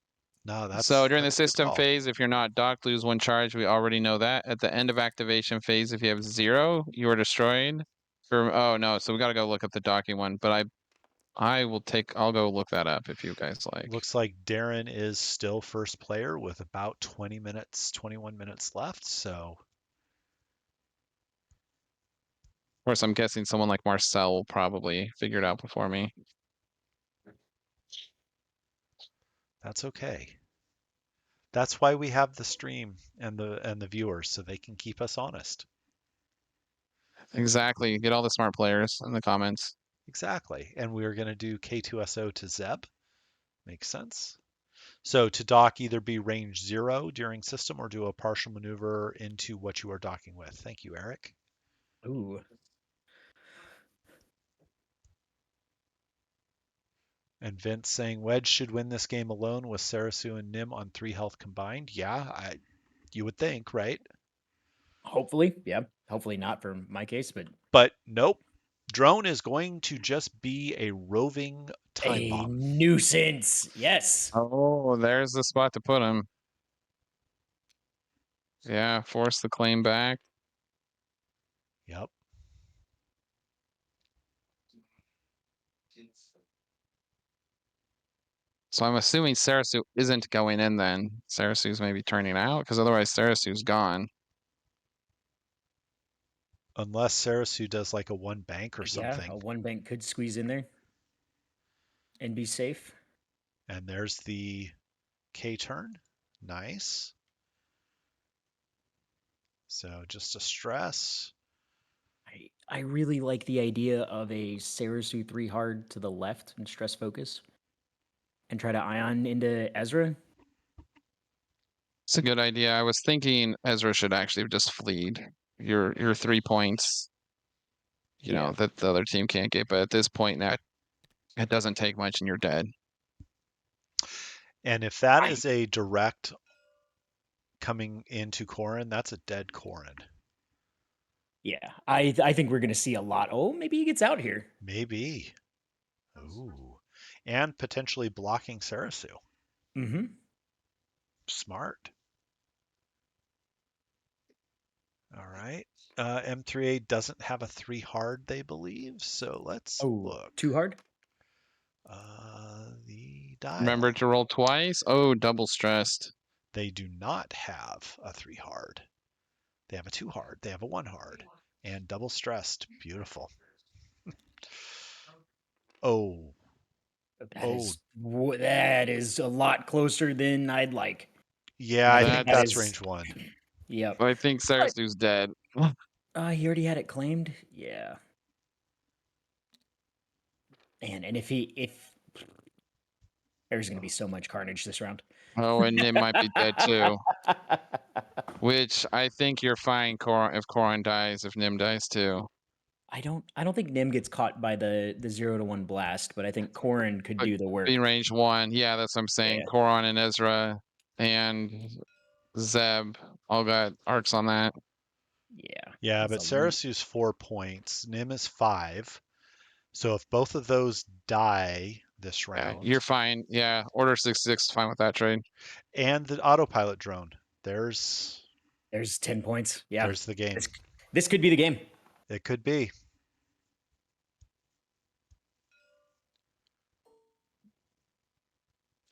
Speaker 3: No,
Speaker 1: So during the
Speaker 3: that's a good
Speaker 1: system
Speaker 3: call.
Speaker 1: phase, if you're not docked, lose 1 charge. We already know that. At the end of activation phase, if you have 0, you are destroyed. Oh no, so we gotta go look up the docking one. But I'll go look that up if you guys like.
Speaker 3: Looks like Darin is still first player with about 20 minutes, 21 minutes left. So
Speaker 1: Of course, I'm guessing someone like Marcel will probably figure it out before me.
Speaker 3: that's okay. That's why we have the stream and the viewers so they can keep us honest.
Speaker 1: Exactly. Get all the smart players in the comments.
Speaker 3: Exactly. And we're going to do K2SO to Zeb. Makes sense. So to dock, either be range 0 during system or do a partial maneuver into what you are docking with. Thank you, Eric.
Speaker 2: Ooh.
Speaker 3: And Vince saying Wedge should win this game alone with Sarasu and Nim on 3 health combined. Yeah, you would think, right?
Speaker 2: Hopefully, yeah. Hopefully not for my case, but
Speaker 3: But nope. Drone is going to just be a roving time
Speaker 2: a
Speaker 3: bomb.
Speaker 2: nuisance. Yes.
Speaker 1: Oh, there's the spot to put him. Yeah, force the claim back.
Speaker 3: Yep.
Speaker 1: So I'm assuming Sarasu isn't going in then. Sarasu's maybe turning out because otherwise Sarasu's gone.
Speaker 3: Unless Sarasu does like a 1 bank or
Speaker 2: Yeah, a
Speaker 3: something.
Speaker 2: 1 bank could squeeze in there and be safe.
Speaker 3: And there's the K turn. Nice. So just a stress.
Speaker 2: I really like the idea of a Sarasu 3 hard to the left and stress focus and try to ion into Ezra.
Speaker 1: It's a good idea. I was thinking Ezra should actually just fleed your 3 points,
Speaker 2: Yeah.
Speaker 1: that the other team can't get. But at this point, that it doesn't take much and you're dead.
Speaker 3: And if that is a direct coming into Corrin, that's a dead Corrin.
Speaker 2: Yeah. I think we're gonna see a lot. Oh, maybe he gets out here.
Speaker 3: Maybe. Ooh. And potentially blocking Sarasu.
Speaker 2: Mm-hmm.
Speaker 3: Smart. All right. M3A doesn't have a 3 hard, they believe. So let's
Speaker 2: Oh,
Speaker 3: look.
Speaker 2: too hard?
Speaker 3: The dial.
Speaker 1: Remember to roll twice? Oh, double stressed.
Speaker 3: They do not have a 3 hard. They have a 2 hard. They have a 1 hard. And double stressed. Beautiful. Oh.
Speaker 2: That is a lot closer than I'd like.
Speaker 3: Yeah, I think
Speaker 1: That
Speaker 3: that's
Speaker 2: is-
Speaker 3: range 1.
Speaker 2: Yep.
Speaker 1: I think Sarasu's dead.
Speaker 2: He already had it claimed. Yeah. And if there's gonna be so much carnage this round.
Speaker 1: Oh, and Nim might be dead too. Which I think you're fine, if Corin dies, if Nim dies too.
Speaker 2: I don't think Nim gets caught by the 0-1 blast, but I think Corrin could
Speaker 1: But
Speaker 2: do the work.
Speaker 1: Being range 1, yeah, that's what I'm saying.
Speaker 2: Yeah.
Speaker 1: Corin and Ezra and Zeb all got arcs on that.
Speaker 2: Yeah.
Speaker 3: Yeah,
Speaker 2: that's
Speaker 3: but Sarasu's 4 points. Nim is 5. So if both of those die this
Speaker 1: Yeah,
Speaker 3: round,
Speaker 1: you're fine. Yeah, Order 66 is fine with that trade.
Speaker 3: and the autopilot drone, there's
Speaker 2: 10 points. Yeah.
Speaker 3: there's the game.
Speaker 2: This could be the game.
Speaker 3: It could be.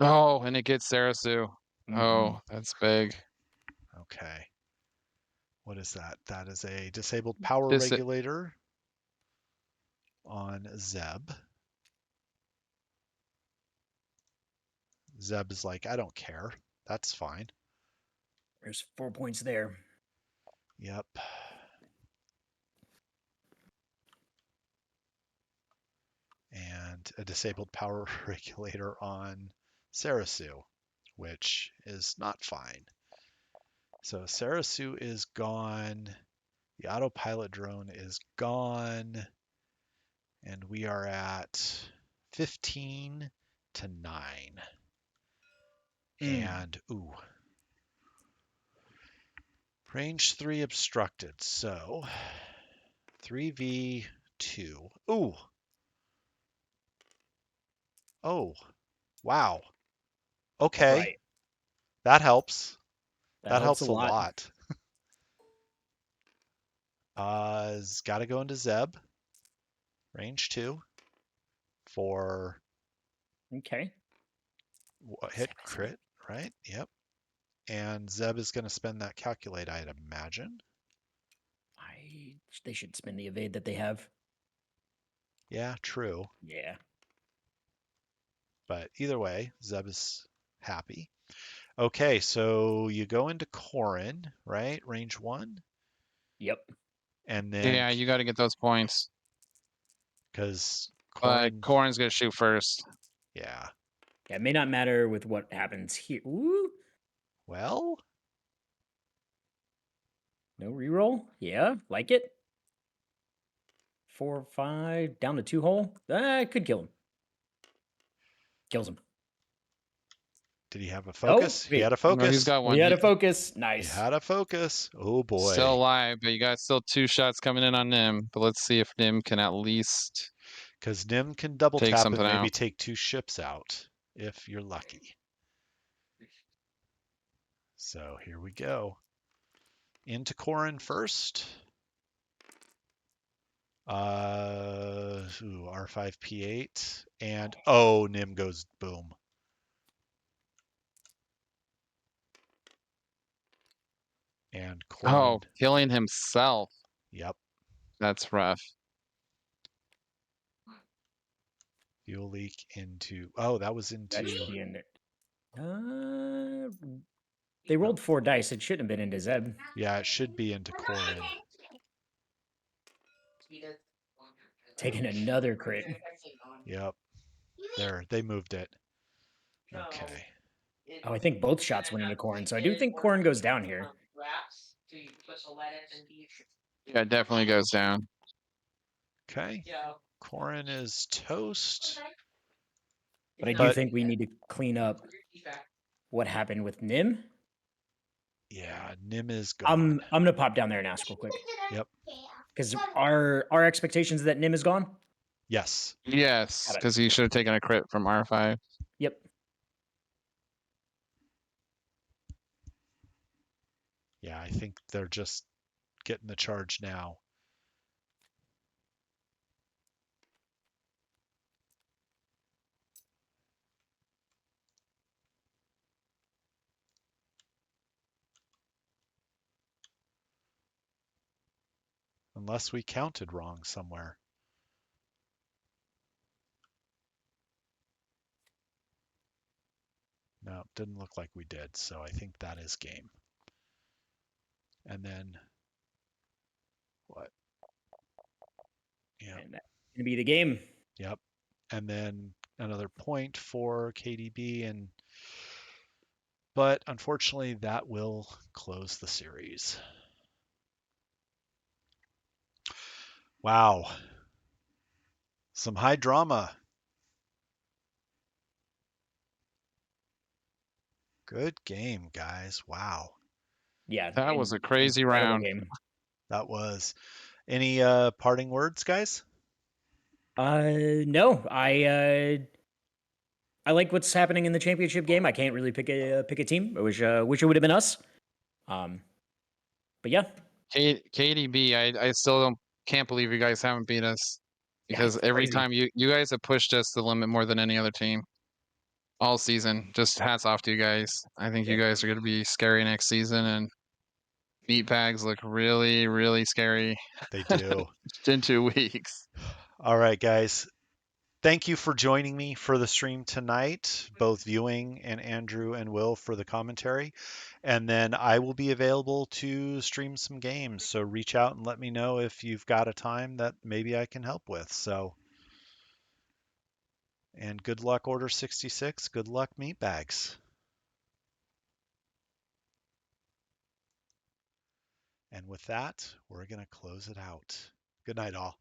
Speaker 1: Oh, and it gets Sarasu.
Speaker 2: Mhm.
Speaker 1: Oh, that's big.
Speaker 3: Okay. What is that? That is a disabled power
Speaker 1: Dis-
Speaker 3: regulator on Zeb. Zeb is like, I don't care. That's fine.
Speaker 2: There's 4 points there.
Speaker 3: Yep. And a disabled power regulator on Sarasu, which is not fine. So Sarasu is gone. The autopilot drone is gone. And we are at 15 to 9. And, ooh. Range 3 obstructed. So 3v2. Ooh. Oh. Wow. Okay.
Speaker 2: Right.
Speaker 3: That helps.
Speaker 2: That helps
Speaker 3: helps a lot. It's got to go into Zeb. Range 2 for
Speaker 2: Okay.
Speaker 3: hit crit, right? Yep. And Zeb is going to spend that calculate, I'd imagine.
Speaker 2: They should spend the evade that they have.
Speaker 3: Yeah, true.
Speaker 2: Yeah.
Speaker 3: But either way, Zeb is happy. Okay, so you go into Corrin, right? Range 1.
Speaker 2: Yep.
Speaker 3: And then,
Speaker 1: Yeah, you got to get those points.
Speaker 3: because
Speaker 1: But
Speaker 3: Corrin,
Speaker 1: Corin's going to shoot first.
Speaker 3: yeah.
Speaker 2: Yeah, it may not matter with what happens here. Ooh.
Speaker 3: Well,
Speaker 2: No reroll. Yeah, like it. 4, 5, down to 2 hole. Could kill him. Kills him.
Speaker 3: did he have a focus? He
Speaker 2: wait.
Speaker 3: had a
Speaker 1: No,
Speaker 3: focus.
Speaker 1: he's got one.
Speaker 2: He had
Speaker 1: He-
Speaker 2: a focus.
Speaker 3: He
Speaker 2: Nice.
Speaker 3: had a focus. Oh boy.
Speaker 1: Still alive, but you got still 2 shots coming in on Nim. But let's see if Nim can at least
Speaker 3: Because Nim can double
Speaker 1: take
Speaker 3: tap
Speaker 1: something
Speaker 3: and maybe
Speaker 1: out.
Speaker 3: take 2 ships out if you're lucky. So here we go. Into Corrin first. R5P8. And oh, Nim goes boom. And Corrin.
Speaker 1: Oh, killing himself.
Speaker 3: Yep.
Speaker 1: That's rough.
Speaker 3: Fuel leak into. Oh, that was into.
Speaker 2: That should be in there. They rolled 4 dice. It shouldn't have been into Zeb.
Speaker 3: Yeah, it should be into Corrin.
Speaker 2: Taking another crit.
Speaker 3: Yep. There, they moved it. Okay.
Speaker 2: Oh, I think both shots went into corn, so I do think corn goes down here.
Speaker 1: Yeah, it definitely goes down.
Speaker 3: Okay. Corin is toast.
Speaker 2: But I do
Speaker 3: But
Speaker 2: think we need to clean up what happened with Nim.
Speaker 3: yeah, Nim is gone.
Speaker 2: I'm gonna pop down there and ask real quick.
Speaker 3: Yep.
Speaker 2: Because our expectations that Nim is gone.
Speaker 3: Yes.
Speaker 1: Yes,
Speaker 2: Got it.
Speaker 1: because he should have taken a crit from R5.
Speaker 2: Yep.
Speaker 3: Yeah, I think they're just getting the charge now. Unless we counted wrong somewhere. No, didn't look like we did, so I think that is game. And then what? Yep.
Speaker 2: And that's gonna be the game.
Speaker 3: Yep. And then another point for KDB, but unfortunately that will close the series. Wow. Some high drama. Good game, guys. Wow.
Speaker 2: Yeah.
Speaker 1: That was a crazy
Speaker 2: Incredible
Speaker 1: round.
Speaker 2: game.
Speaker 3: That was. Any parting words, guys?
Speaker 2: No. I like what's happening in the championship game. I can't really pick a team. I wish it would have been us. But yeah.
Speaker 1: KDB, I still can't believe you guys haven't beat us,
Speaker 2: Yeah,
Speaker 1: because
Speaker 2: it's
Speaker 1: every
Speaker 2: crazy.
Speaker 1: time you guys have pushed us to the limit more than any other team all season. Just hats off to you guys. I think you
Speaker 2: Yeah.
Speaker 1: guys are going to be scary next season, and Meatbags look really, really scary
Speaker 3: They do.
Speaker 1: in 2 weeks.
Speaker 3: All right, guys. Thank you for joining me for the stream tonight, both viewing and Andrew and Will for the commentary. And then I will be available to stream some games. So reach out and let me know if you've got a time that maybe I can help with. So, and good luck, Order 66. Good luck, Meatbags. And with that, we're going to close it out. Good night, all.